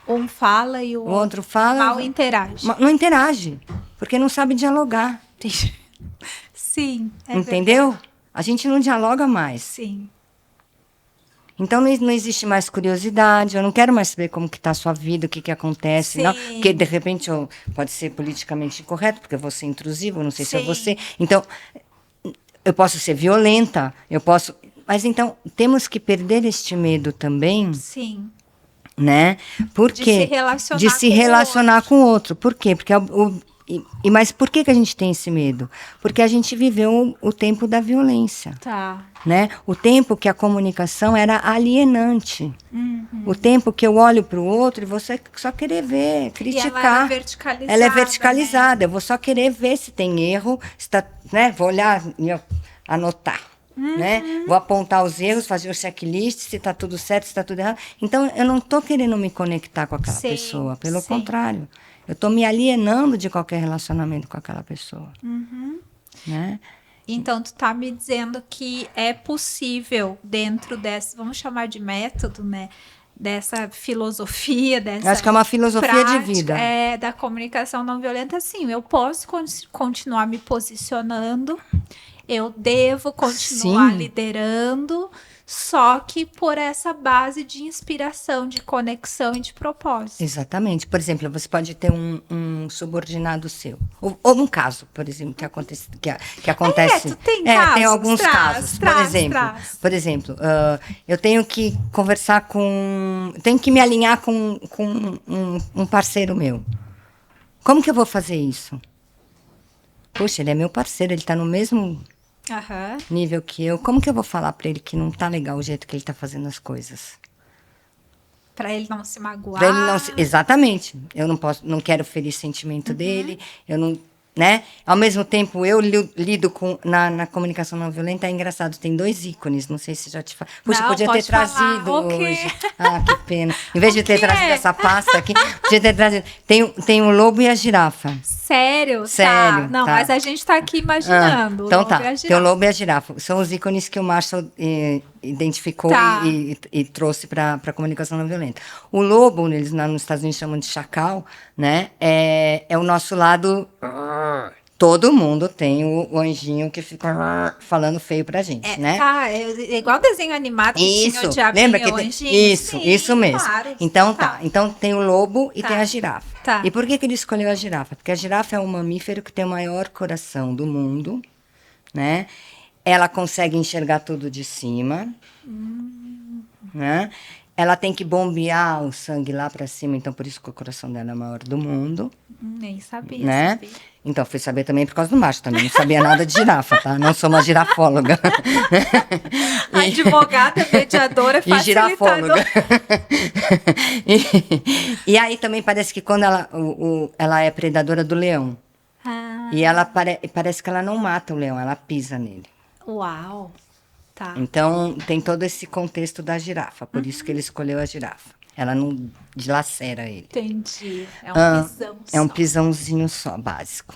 Um fala e o outro fala. Mal interage. Não interage, porque não sabe dialogar. Sim. Entendeu? Verdade. A gente não dialoga mais. Sim. Então não existe mais curiosidade, eu não quero mais saber como que está a sua vida, o que acontece. Não, porque de repente pode ser politicamente incorreto, porque eu vou ser intrusiva, eu não sei se é você. Então, eu posso ser violenta, mas então temos que perder este medo também. Sim. Né? Porque de se relacionar com o outro. Por quê? Porque mas por que a gente tem esse medo? Porque a gente viveu o tempo da violência. Tá. Né? O tempo que a comunicação era alienante. O tempo que eu olho para o outro e você só querer ver, criticar. E ela é verticalizada. Né? Eu vou só querer ver se tem erro, se tá, né? Vou olhar e anotar. Né? Vou apontar os erros, fazer o checklist, se está tudo certo, se está tudo errado. Então, eu não estou querendo me conectar com aquela pessoa. Pelo contrário. Eu estou me alienando de qualquer relacionamento com aquela pessoa. Né? Então, tu tá me dizendo que é possível, dentro dessa, vamos chamar de método, né? Dessa filosofia, dessa acho que é uma filosofia prática, de vida. Da comunicação não violenta, sim. Eu posso continuar me posicionando, eu devo continuar liderando, só que por essa base de inspiração, de conexão e de propósito. Exatamente. Por exemplo, você pode ter um subordinado seu. Ou um caso, por exemplo, que acontece. Tu tem casos? Tem alguns casos. Por exemplo, eu tenho que conversar tenho que me alinhar com um parceiro meu. Como que eu vou fazer isso? Poxa, ele é meu parceiro, ele está no mesmo nível que eu. Como que eu vou falar para ele que não tá legal o jeito que ele tá fazendo as coisas? Para ele não se magoar. Exatamente. Eu não quero ferir sentimento dele. Eu não, né? Ao mesmo tempo, eu lido na comunicação não violenta. É engraçado, tem 2 ícones. Não sei se já te falei. Puxa, podia ter trazido hoje. Ah, que pena. Em vez de ter trazido essa pasta aqui, podia ter trazido. Tem o lobo e a girafa. Sério? Tá. Não, mas a gente tá aqui imaginando. Então tá. Tem o lobo e a girafa. São os ícones que o Marshall identificou e trouxe para a comunicação não violenta. O lobo, eles nos Estados Unidos chamam de chacal, né? É o nosso lado. Todo mundo tem o anjinho que fica falando feio pra gente, né? É igual desenho animado que tinha o diabinho, lembra que o anjinho. Isso mesmo. Claro, então Então tem o lobo e tem a girafa. Tá. E por que ele escolheu a girafa? Porque a girafa é um mamífero que tem o maior coração do mundo, né? Ela consegue enxergar tudo de cima, né? Ela tem que bombear o sangue lá para cima, então por isso que o coração dela é o maior do mundo. Nem sabia. Né? Então, fui saber também por causa do macho também. Não sabia nada de girafa, tá? Não sou uma girafóloga. Advogada, mediadora, facilitadora. E girafóloga. E aí também parece que quando ela é predadora do leão. E ela parece que ela não mata o leão, ela pisa nele. Uau! Tá. Então, tem todo esse contexto da girafa. Por isso que ele escolheu a girafa. Ela não dilacera ele. Entendi. É um pisão só. É um pisãozinho só, básico.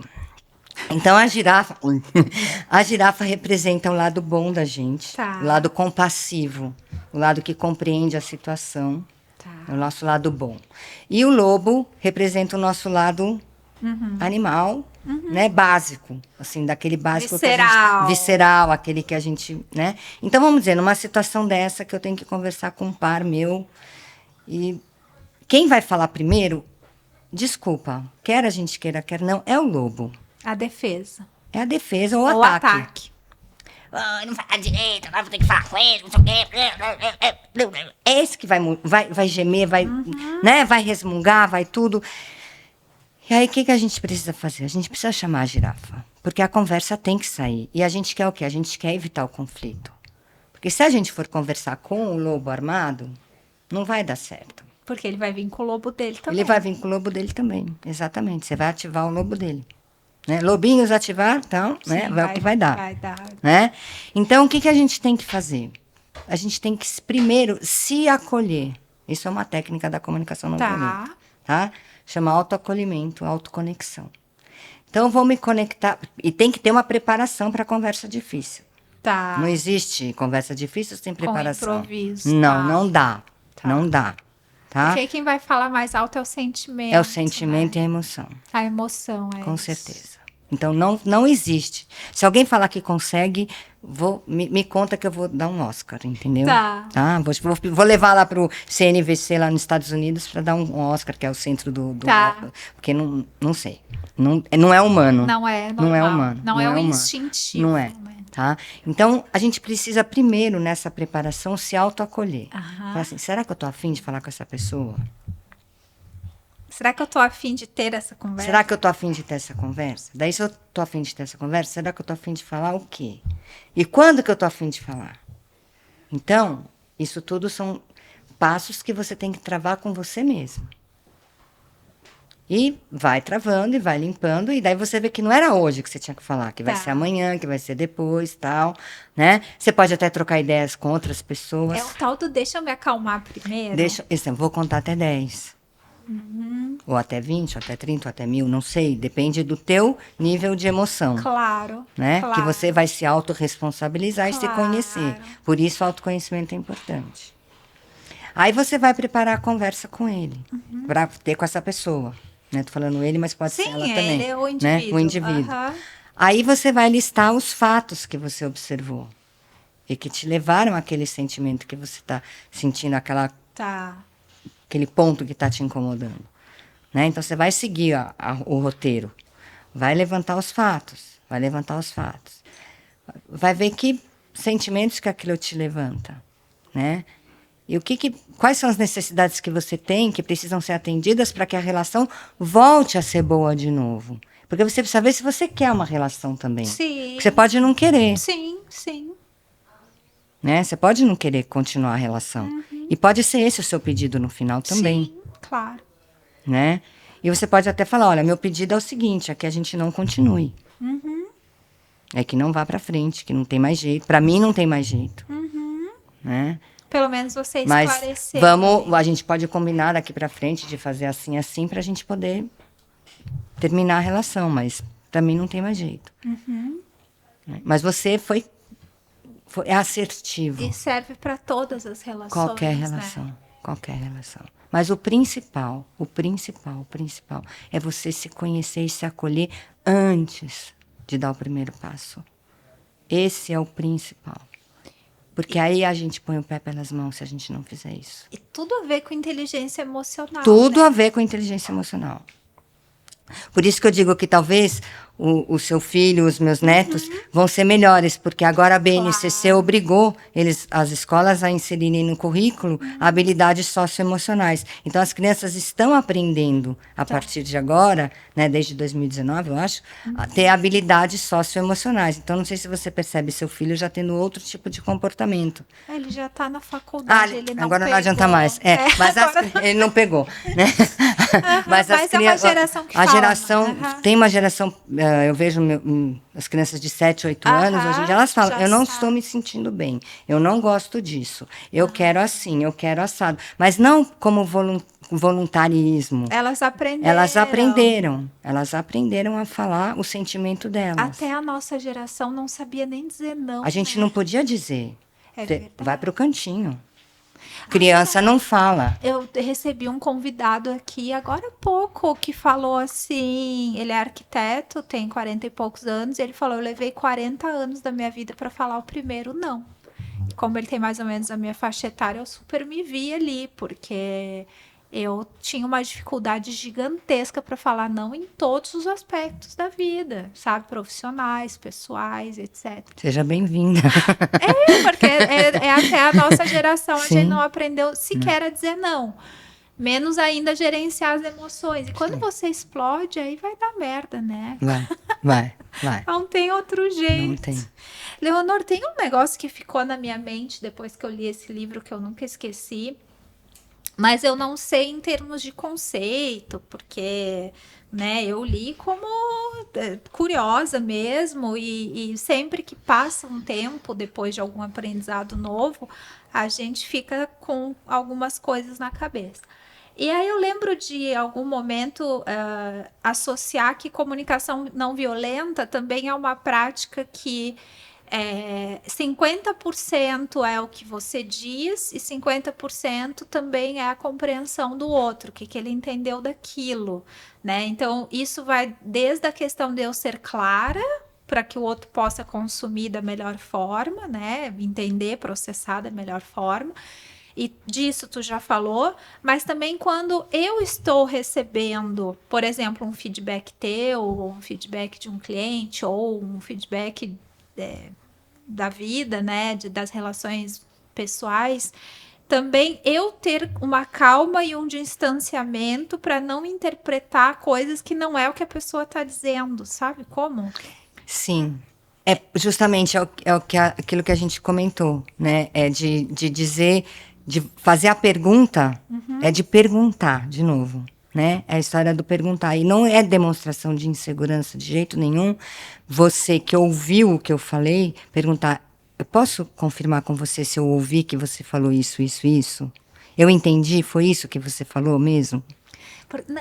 Então, a girafa representa o lado bom da gente. Tá. O lado compassivo. O lado que compreende a situação. Tá. É o nosso lado bom. E o lobo representa o nosso lado animal, né, básico, assim, daquele básico visceral. Visceral, aquele que a gente, né? Então, vamos dizer, numa situação dessa que eu tenho que conversar com um par meu, e quem vai falar primeiro, desculpa, quer a gente queira, quer não, é o lobo. A defesa. É a defesa ou o ataque. Não fala direito, agora vou ter que falar com ele, não sei o quê. É esse que vai gemer, né, vai resmungar, vai tudo. E aí, o que a gente precisa fazer? A gente precisa chamar a girafa. Porque a conversa tem que sair. E a gente quer o quê? A gente quer evitar o conflito. Porque se a gente for conversar com o lobo armado, não vai dar certo. Porque ele vai vir com o lobo dele também. Ele vai vir com o lobo dele também, exatamente. Você vai ativar o lobo dele. Né? Lobinhos ativar, então, Sim, né? Vai o que vai dar. Vai dar. Né? Então, o que a gente tem que fazer? A gente tem que, primeiro, se acolher. Isso é uma técnica da comunicação não violenta. Tá? Chama autoacolhimento, autoconexão. Então, vou me conectar. E tem que ter uma preparação para a conversa difícil. Tá. Não existe conversa difícil sem preparação. Com improviso. Não, tá. não dá. Tá. Não dá. Tá? Porque quem vai falar mais alto é o sentimento. É o sentimento e a emoção. A emoção, é Com isso. certeza. Então, não existe. Se alguém falar que consegue, me conta que eu vou dar um Oscar, entendeu? Tá. Vou levar lá pro CNVC, lá nos Estados Unidos, para dar um Oscar, que é o centro do Tá. porque não sei. Não é humano. Não é normal. Não é humano. Não é o humano. instintivo. Não é. Né? Tá? Então, a gente precisa primeiro, nessa preparação, se autoacolher. Aham. Falar assim, será que eu tô afim de falar com essa pessoa? Será que eu tô afim de ter essa conversa? Será que eu tô afim de ter essa conversa? Daí, se eu tô afim de ter essa conversa, será que eu tô afim de falar o quê? E quando que eu tô afim de falar? Então, isso tudo são passos que você tem que travar com você mesmo. E vai travando e vai limpando, e daí você vê que não era hoje que você tinha que falar, que vai ser amanhã, que vai ser depois, tal, né? Você pode até trocar ideias com outras pessoas. É o tal do deixa eu me acalmar primeiro. Eu vou contar até 10. Ou até 20, ou até 30, ou até 1000, não sei. Depende do teu nível de emoção. Claro. Né? Claro. Que você vai se autorresponsabilizar e se Claro. conhecer. Por isso, o autoconhecimento é importante. Aí você vai preparar a conversa com ele, para ter com essa pessoa. Né? Tô falando ele, mas pode ser ela também. Ele é o né? indivíduo. O indivíduo. Aham. Aí você vai listar os fatos que você observou e que te levaram àquele sentimento que você está sentindo, Tá. aquele ponto que está te incomodando. Né? Então, você vai seguir o roteiro. Vai levantar os fatos. Vai ver que sentimentos que aquilo te levanta. Né? E quais são as necessidades que você tem que precisam ser atendidas para que a relação volte a ser boa de novo. Porque você precisa ver se você quer uma relação também. Sim. Porque você pode não querer. Sim, sim. Né? Você pode não querer continuar a relação. E pode ser esse o seu pedido no final também. Sim, claro. Né? E você pode até falar, olha, meu pedido é o seguinte, é que a gente não continue. É que não vá para frente, que não tem mais jeito. Para mim não tem mais jeito. Né? Pelo menos você Mas esclarecer. a gente pode combinar daqui para frente de fazer assim, para a gente poder terminar a relação, mas para mim não tem mais jeito. Né? Mas você é assertivo. E serve para todas as relações. Qualquer relação. Mas o principal é você se conhecer e se acolher antes de dar o primeiro passo. Esse é o principal. Porque aí a gente põe o pé pelas mãos se a gente não fizer isso. E tudo a ver com inteligência emocional. Tudo né? a ver com inteligência emocional. Por isso que eu digo que talvez o seu filho, os meus netos, vão ser melhores, porque agora a BNCC obrigou as escolas a inserirem no currículo habilidades socioemocionais. Então, as crianças estão aprendendo, a partir de agora, né, desde 2019, eu acho, a ter habilidades socioemocionais. Então, não sei se você percebe seu filho já tendo outro tipo de comportamento. Ele já está na faculdade, ele não agora pegou. não adianta mais. Mas ele não pegou, né? Mas é uma geração que tem uma geração, eu vejo as crianças de 7, 8 anos, hoje em dia elas falam, eu não estou me sentindo bem, eu não gosto disso, eu quero assim, eu quero assado. Mas não como voluntarismo. Elas aprenderam a falar o sentimento delas. Até a nossa geração não sabia nem dizer não. A gente não podia dizer. É verdade. Vai para o cantinho. Criança não fala. Eu recebi um convidado aqui agora há pouco que falou assim, ele é arquiteto, tem 40 e poucos anos, e ele falou, eu levei 40 anos da minha vida para falar o primeiro não. Como ele tem mais ou menos a minha faixa etária, eu super me vi ali, porque eu tinha uma dificuldade gigantesca para falar não em todos os aspectos da vida, sabe? Profissionais, pessoais, etc. Seja bem-vinda. Porque é até a nossa geração, a Sim. gente não aprendeu sequer a dizer não. Menos ainda gerenciar as emoções. E quando você explode, aí vai dar merda, né? Vai. Não tem outro jeito. Não tem. Leonor, tem um negócio que ficou na minha mente depois que eu li esse livro que eu nunca esqueci. Mas eu não sei em termos de conceito, porque, né, eu li como curiosa mesmo, e sempre que passa um tempo depois de algum aprendizado novo, a gente fica com algumas coisas na cabeça. E aí eu lembro de algum momento associar que comunicação não violenta também é uma prática que 50% é o que você diz e 50% também é a compreensão do outro, o que ele entendeu daquilo, né? Então, isso vai desde a questão de eu ser clara para que o outro possa consumir da melhor forma, né? Entender, processar da melhor forma. E disso tu já falou, mas também quando eu estou recebendo, por exemplo, um feedback teu, ou um feedback de um cliente, ou um feedback da vida, né, das relações pessoais, também eu ter uma calma e um distanciamento para não interpretar coisas que não é o que a pessoa está dizendo, sabe como? Sim. É justamente aquilo que a gente comentou, né? É de dizer, de fazer a pergunta, é de perguntar de novo, né? É a história do perguntar. E não é demonstração de insegurança de jeito nenhum. Você que ouviu o que eu falei, perguntar, eu posso confirmar com você se eu ouvi que você falou isso, isso, isso? Eu entendi, foi isso que você falou mesmo?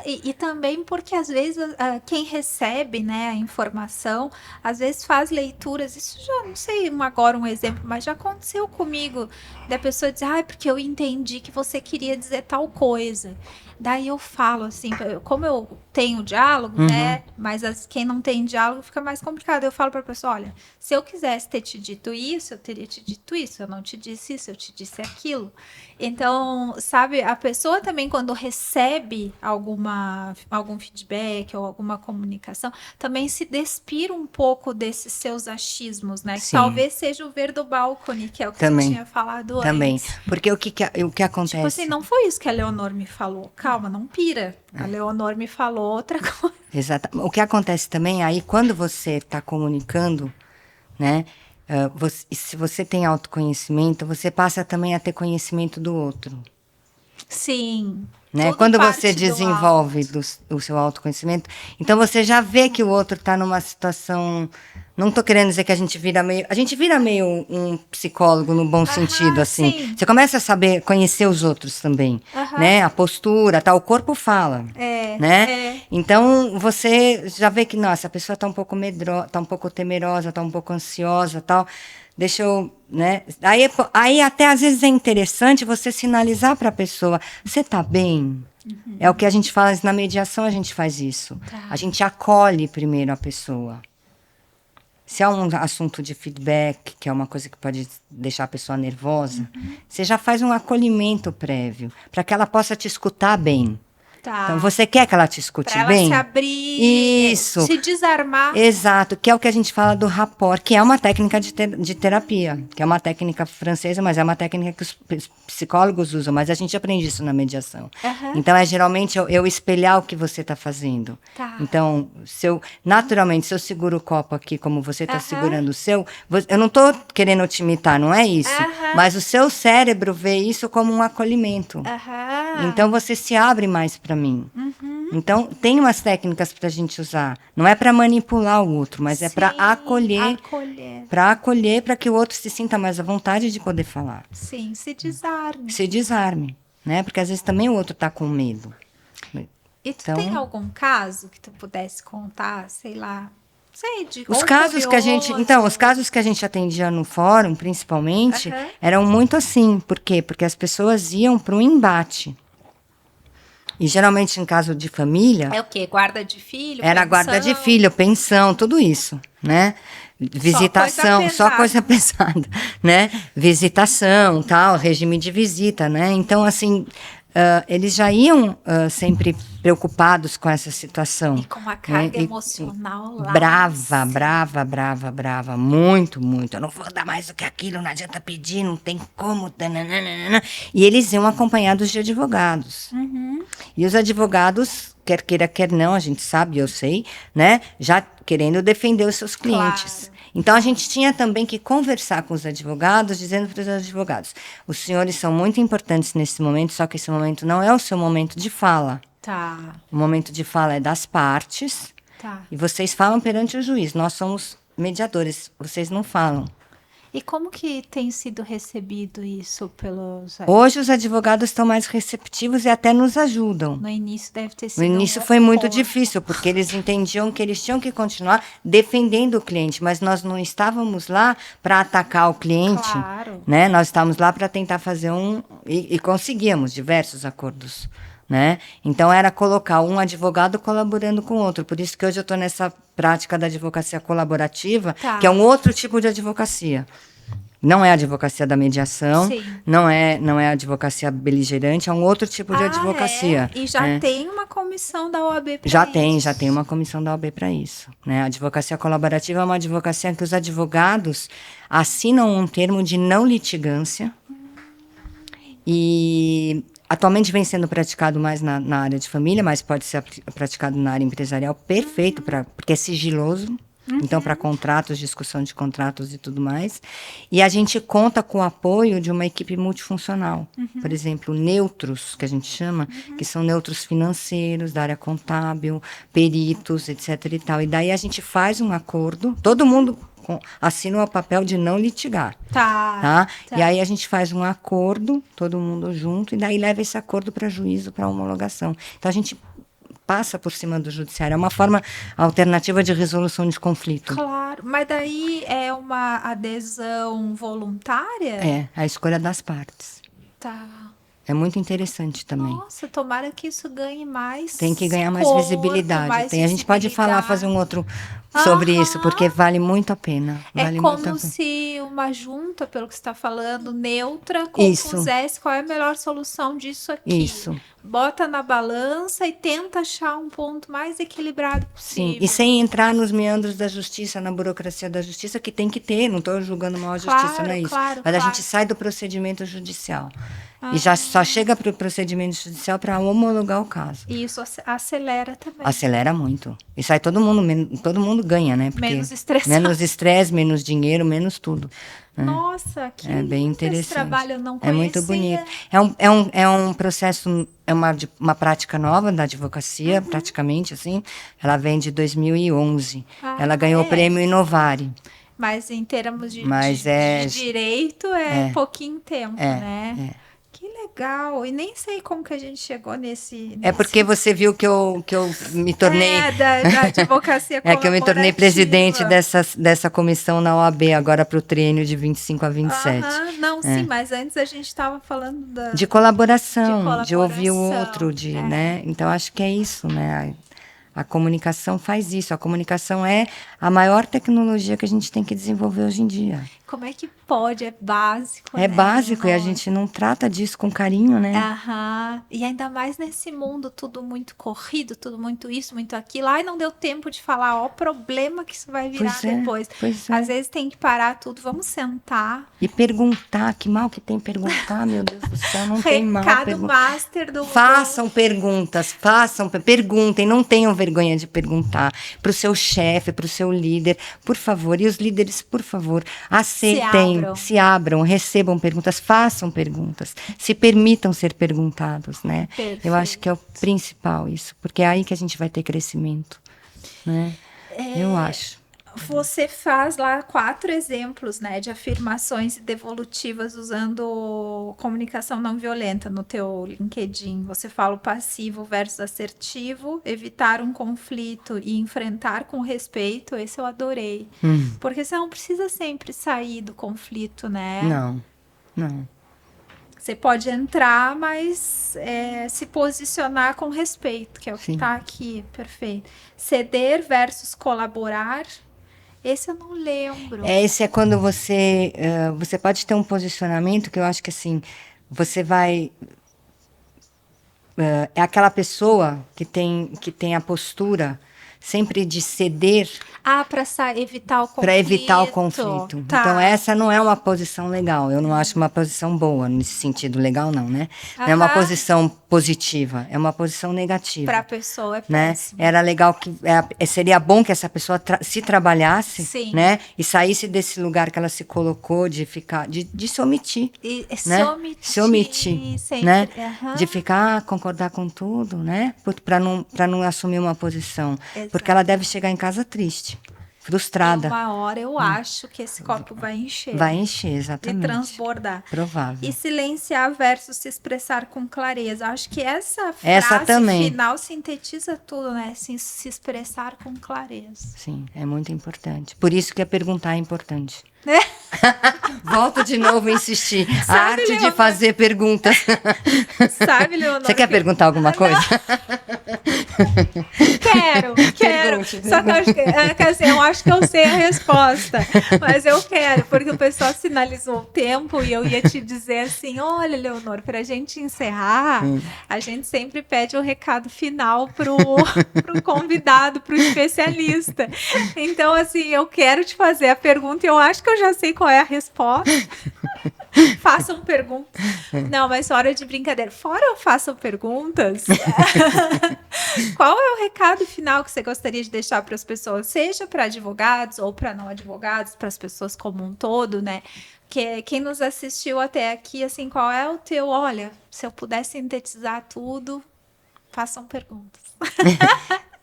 E também porque às vezes quem recebe, né, a informação, às vezes faz leituras, isso já não sei agora um exemplo, mas já aconteceu comigo, da pessoa dizer, porque eu entendi que você queria dizer tal coisa. Daí eu falo assim, como eu tenho diálogo, né, mas quem não tem diálogo fica mais complicado. Eu falo para a pessoa, olha, se eu quisesse ter te dito isso, eu teria te dito isso, eu não te disse isso, eu te disse aquilo. Então, sabe, a pessoa também quando recebe algum feedback ou alguma comunicação, também se despira um pouco desses seus achismos, né? Sim. Talvez seja o ver do balcone, que é o que também, você tinha falado também. antes. Porque o que acontece? Tipo assim, não foi isso que a Leonor me falou. Calma, não pira. A Leonor me falou outra coisa. Exato. O que acontece também aí, quando você está comunicando, né? Se você tem autoconhecimento, você passa também a ter conhecimento do outro. Sim. Né? Quando você desenvolve o seu autoconhecimento, então você já vê que o outro está numa situação. Não estou querendo dizer que a gente vira meio um psicólogo no bom sentido, assim. Sim. Você começa a saber, conhecer os outros também, né? A postura, tal, o corpo fala, né? Então você já vê que, nossa, a pessoa está um pouco medrosa, está um pouco temerosa, está um pouco ansiosa, tal. Deixa eu, né? Aí até às vezes é interessante você sinalizar para a pessoa, você está bem? É o que a gente fala na mediação, a gente faz isso. Tá. A gente acolhe primeiro a pessoa. Se é um assunto de feedback, que é uma coisa que pode deixar a pessoa nervosa, você já faz um acolhimento prévio, para que ela possa te escutar bem. Tá. Então, você quer que ela te escute pra bem? Ela se abrir, isso. Se desarmar. Exato, que é o que a gente fala do rapport, que é uma técnica de terapia, que é uma técnica francesa, mas é uma técnica que os psicólogos usam, mas a gente aprende isso na mediação. Então, geralmente eu espelhar o que você está fazendo. Tá. Então, naturalmente, se eu seguro o copo aqui como você está segurando o seu, eu não estou querendo te imitar, não é isso. Mas o seu cérebro vê isso como um acolhimento. Então, você se abre mais para mim. Então, tem umas técnicas para a gente usar. Não é para manipular o outro, mas é para acolher. Para acolher, para que o outro se sinta mais à vontade de poder falar. Sim, se desarme. Se desarme, né? Porque às vezes também o outro está com medo. E tu tem algum caso que tu pudesse contar, sei lá, Sei, de Os ou casos que a gente, curioso. então, os casos que a gente atendia no fórum, principalmente, Aham. eram muito assim. Por quê? Porque as pessoas iam para um embate. E geralmente em caso de família, É o quê? Guarda de filho? era guarda de pensão? filho, pensão, tudo isso, né? Visitação, coisa só pesada. coisa pesada, né? Visitação, tal, regime de visita, né? Então, assim, eles já iam sempre preocupados com essa situação. E com uma carga né? emocional lá. Brava, brava, brava, brava, muito, muito. Eu não vou dar mais do que aquilo, não adianta pedir, não tem como. Tananana. E eles iam acompanhados de advogados. E os advogados, quer queira, quer não, a gente sabe, eu sei, né? Já querendo defender os seus clientes. Claro. Então, a gente tinha também que conversar com os advogados, dizendo para os advogados, os senhores são muito importantes nesse momento, só que esse momento não é o seu momento de fala. Tá, O momento de fala é das partes, tá. e vocês falam perante o juiz. Nós somos mediadores, vocês não falam. E como que tem sido recebido isso pelos... Hoje os advogados estão mais receptivos e até nos ajudam. No início deve ter sido No início um foi muito horror. difícil, porque eles entendiam que eles tinham que continuar defendendo o cliente, mas nós não estávamos lá para atacar o cliente, Claro. né? Nós estávamos lá para tentar fazer e conseguíamos diversos acordos, né? Então era colocar um advogado colaborando com o outro. Por isso que hoje eu estou nessa prática da advocacia colaborativa, Tá. que é um outro tipo de advocacia. Não é a advocacia da mediação, Sim. não é a advocacia beligerante, é um outro tipo de Ah, advocacia. é? E já né? tem uma comissão da OAB para Já isso. tem uma comissão da OAB para isso. Né? A advocacia colaborativa é uma advocacia em que os advogados assinam um termo de não litigância e atualmente vem sendo praticado mais na área de família, mas pode ser praticado na área empresarial, perfeito, porque é sigiloso. Então, para contratos, discussão de contratos e tudo mais. E a gente conta com o apoio de uma equipe multifuncional. Por exemplo, neutros, que a gente chama, que são neutros financeiros, da área contábil, peritos, etc. e tal. E daí a gente faz um acordo, todo mundo assina o papel de não litigar. Tá. E aí a gente faz um acordo, todo mundo junto, e daí leva esse acordo para juízo, para homologação. Então, a gente passa por cima do judiciário. É uma forma alternativa de resolução de conflito. Claro, mas daí é uma adesão voluntária? É, a escolha das partes. Tá. É muito interessante também. Nossa, tomara que isso ganhe mais Tem que ganhar mais corpo, visibilidade. mais A gente pode falar, visibilidade. fazer um outro sobre Aham. isso, porque vale muito a pena. É Vale muito a como pena. se uma junta, pelo que você está falando, neutra, Isso. compusesse qual é a melhor solução disso aqui. Isso. Bota na balança e tenta achar um ponto mais equilibrado possível. Sim, e sem entrar nos meandros da justiça, na burocracia da justiça, que tem que ter, não estou julgando mal a justiça, Claro, não é isso. claro, Mas a claro. gente sai do procedimento judicial. E já só chega para o procedimento judicial para homologar o caso. E isso acelera também. Acelera muito. E sai todo mundo ganha, né? Porque Menos estressado. menos estresse, menos dinheiro, menos tudo. né? Nossa, que É bem lindo interessante. esse trabalho, eu não É muito conhecia. bonito. É um processo, é uma prática nova da advocacia, praticamente, assim. Ela vem de 2011. Ah, Ela ganhou o prêmio Inovare. Mas em termos de direito é pouquinho tempo, né? Que legal. E nem sei como que a gente chegou nesse... É porque você viu que eu me tornei... da advocacia É que eu me tornei colaborativa. presidente dessa comissão na OAB, agora para o triênio de 25 a 27. Aham, não, sim, mas antes a gente estava falando da... De colaboração, de ouvir o colaboração, outro, né? Então, acho que é isso, né? A comunicação faz isso. A comunicação é a maior tecnologia que a gente tem que desenvolver hoje em dia. Como é que pode? É básico, É né? básico e a Nossa. gente não trata disso com carinho, né? Aham. E ainda mais nesse mundo tudo muito corrido, tudo muito isso, muito aquilo. Ai, não deu tempo de falar, ó, o problema que isso vai virar Pois é, depois. pois é. Às vezes tem que parar tudo, vamos sentar. E perguntar, que mal que tem perguntar, meu Deus do céu, não tem mal Recado perguntar. master do... Façam perguntas, perguntem, não tenham vergonha de perguntar para o seu chefe, para o seu líder, por favor. E os líderes, por favor, aceitem, se abram, recebam perguntas, façam perguntas, se permitam ser perguntados, né? Perfeito. Eu acho que é o principal isso, porque é aí que a gente vai ter crescimento, né? Eu acho. Você faz lá 4 exemplos, né, de afirmações devolutivas usando comunicação não violenta no teu LinkedIn. Você fala o passivo versus assertivo, evitar um conflito e enfrentar com respeito. Esse eu adorei. Porque você não precisa sempre sair do conflito, né? Não. Você pode entrar, mas se posicionar com respeito, que é o que está aqui. Perfeito. Ceder versus colaborar. Esse eu não lembro. Esse é quando você pode ter um posicionamento que eu acho que assim, você vai... é aquela pessoa que tem a postura sempre de ceder Para evitar o conflito. para evitar o conflito. Tá. Então, essa não é uma posição legal. Eu não acho uma posição boa nesse sentido. Legal, não, né? Não é uma posição positiva, é uma posição negativa. Para a pessoa é né? péssimo. Era legal que seria bom que essa pessoa se trabalhasse, Sim. né? E saísse desse lugar que ela se colocou de ficar, de se omitir, né? Se omitir, sempre. né? Uhum. De ficar, concordar com tudo, né? Para não assumir uma posição, Exato. porque ela deve chegar em casa triste, frustrada. E uma hora eu acho que esse copo vai encher. Vai encher, De exatamente. transbordar. Provável. E silenciar versus se expressar com clareza. Acho que essa frase também. final sintetiza tudo, né? Se expressar com clareza. Sim, é muito importante. Por isso que perguntar é importante. Né? Volto de novo a insistir. A Sabe, arte de Leonor? fazer perguntas. Sabe, Leonor? Você quer perguntar alguma coisa? Quero. Pergunte, Só que eu acho que eu sei a resposta. Mas eu quero, porque o pessoal sinalizou o tempo e eu ia te dizer assim: olha, Leonor, pra gente encerrar, a gente sempre pede o recado final pro convidado, pro especialista. Então, assim, eu quero te fazer a pergunta e eu acho que eu já sei qual é a resposta. Façam perguntas. Não, mas fora de brincadeira. Fora façam perguntas. Qual é o recado final que você gostaria de deixar para as pessoas, seja para advogados ou para não advogados, para as pessoas como um todo, né? Que quem nos assistiu até aqui, assim, qual é o teu? Olha, se eu pudesse sintetizar tudo, façam perguntas.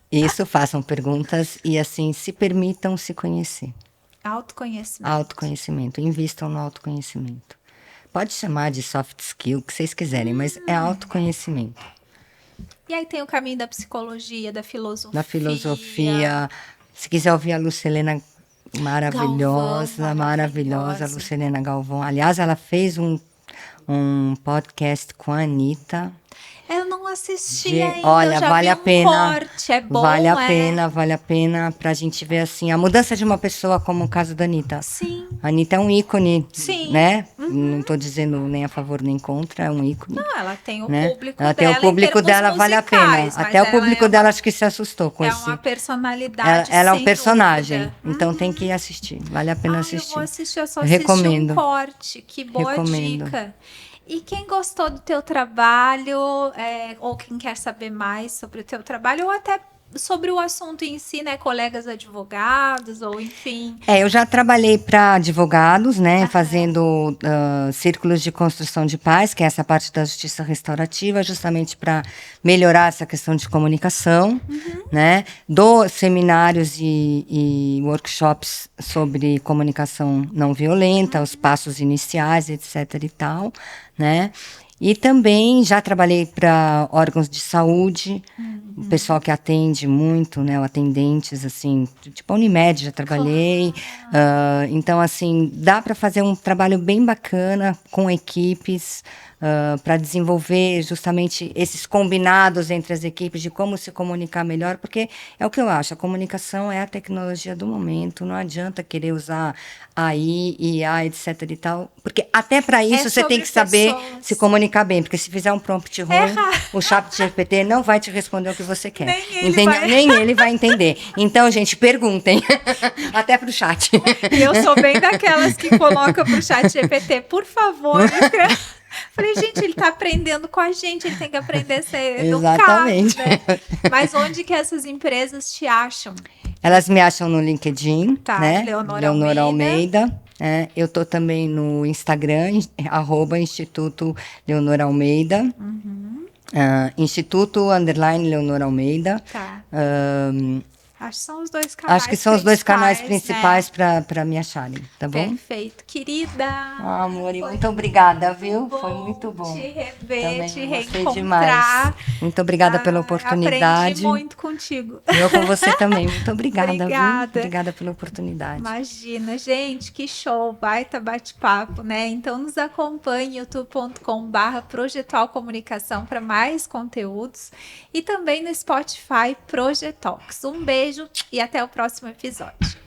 Isso, façam perguntas e assim se permitam se conhecer. Autoconhecimento. Autoconhecimento, invistam no autoconhecimento. Pode chamar de soft skill, o que vocês quiserem, mas é autoconhecimento. E aí tem o caminho da psicologia, da filosofia. Da filosofia. Se quiser ouvir a Lucelena maravilhosa, Lucelena Galvão. Aliás, ela fez um podcast com a Anitta. Eu não assisti ainda, olha, eu já vale vi a pena. Corte, é bom, vale a pena pra gente ver assim a mudança de uma pessoa como o caso da Anitta. Sim. A Anitta é um ícone, Sim. né? Não tô dizendo nem a favor nem contra, é um ícone. Não, ela tem o né? público ela dela. Tem o público dela, musicais, vale a pena. Até o público dela acho que se assustou com isso. É uma personalidade. Ela é um personagem, dúvida. então tem que assistir. Vale a pena assistir. Eu vou assistir, eu só Recomendo. assisti um corte. Que boa Recomendo. dica. E quem gostou do teu trabalho, ou quem quer saber mais sobre o teu trabalho, ou até sobre o assunto em si, né? Colegas advogados, ou enfim. Eu já trabalhei para advogados, né? Fazendo círculos de construção de paz, que é essa parte da justiça restaurativa, justamente para melhorar essa questão de comunicação, né? Dou seminários e workshops sobre comunicação não violenta, os passos iniciais, etc. e tal, né? E também já trabalhei para órgãos de saúde, o pessoal que atende muito, né, atendentes, assim, tipo a Unimed já trabalhei. Então, assim, dá para fazer um trabalho bem bacana com equipes, para desenvolver justamente esses combinados entre as equipes de como se comunicar melhor, porque é o que eu acho, a comunicação é a tecnologia do momento, não adianta querer usar AI, IA, etc e tal, porque até para isso você tem que saber se comunicar bem, porque se fizer um prompt ruim, o chat GPT não vai te responder o que você quer. Nem ele vai entender. Então, gente, perguntem. Até pro chat. Eu sou bem daquelas que coloca pro chat GPT, por favor, escreva. Falei, gente, ele tá aprendendo com a gente, ele tem que aprender a ser educado, Exatamente. né? Mas onde que essas empresas te acham? Elas me acham no LinkedIn, né? Leonor Almeida. Eu tô também no Instagram, @Instituto Leonor Almeida. Instituto _ Leonor Almeida. Tá. Acho que são os dois canais. Acho que são os dois canais principais, né? para me acharem, tá bom? Perfeito. Querida. Amor, muito obrigada, viu? Foi muito bom. Te rever, também te gostei reencontrar. Demais. Muito obrigada pela oportunidade. Aprendi muito contigo. Eu com você também. Muito obrigada, Obrigada. viu? Obrigada pela oportunidade. Imagina, gente, que show, baita bate-papo, né? Então nos acompanhe youtube.com/Projetual Comunicação para mais conteúdos e também no Spotify Projetox. Um beijo e até o próximo episódio.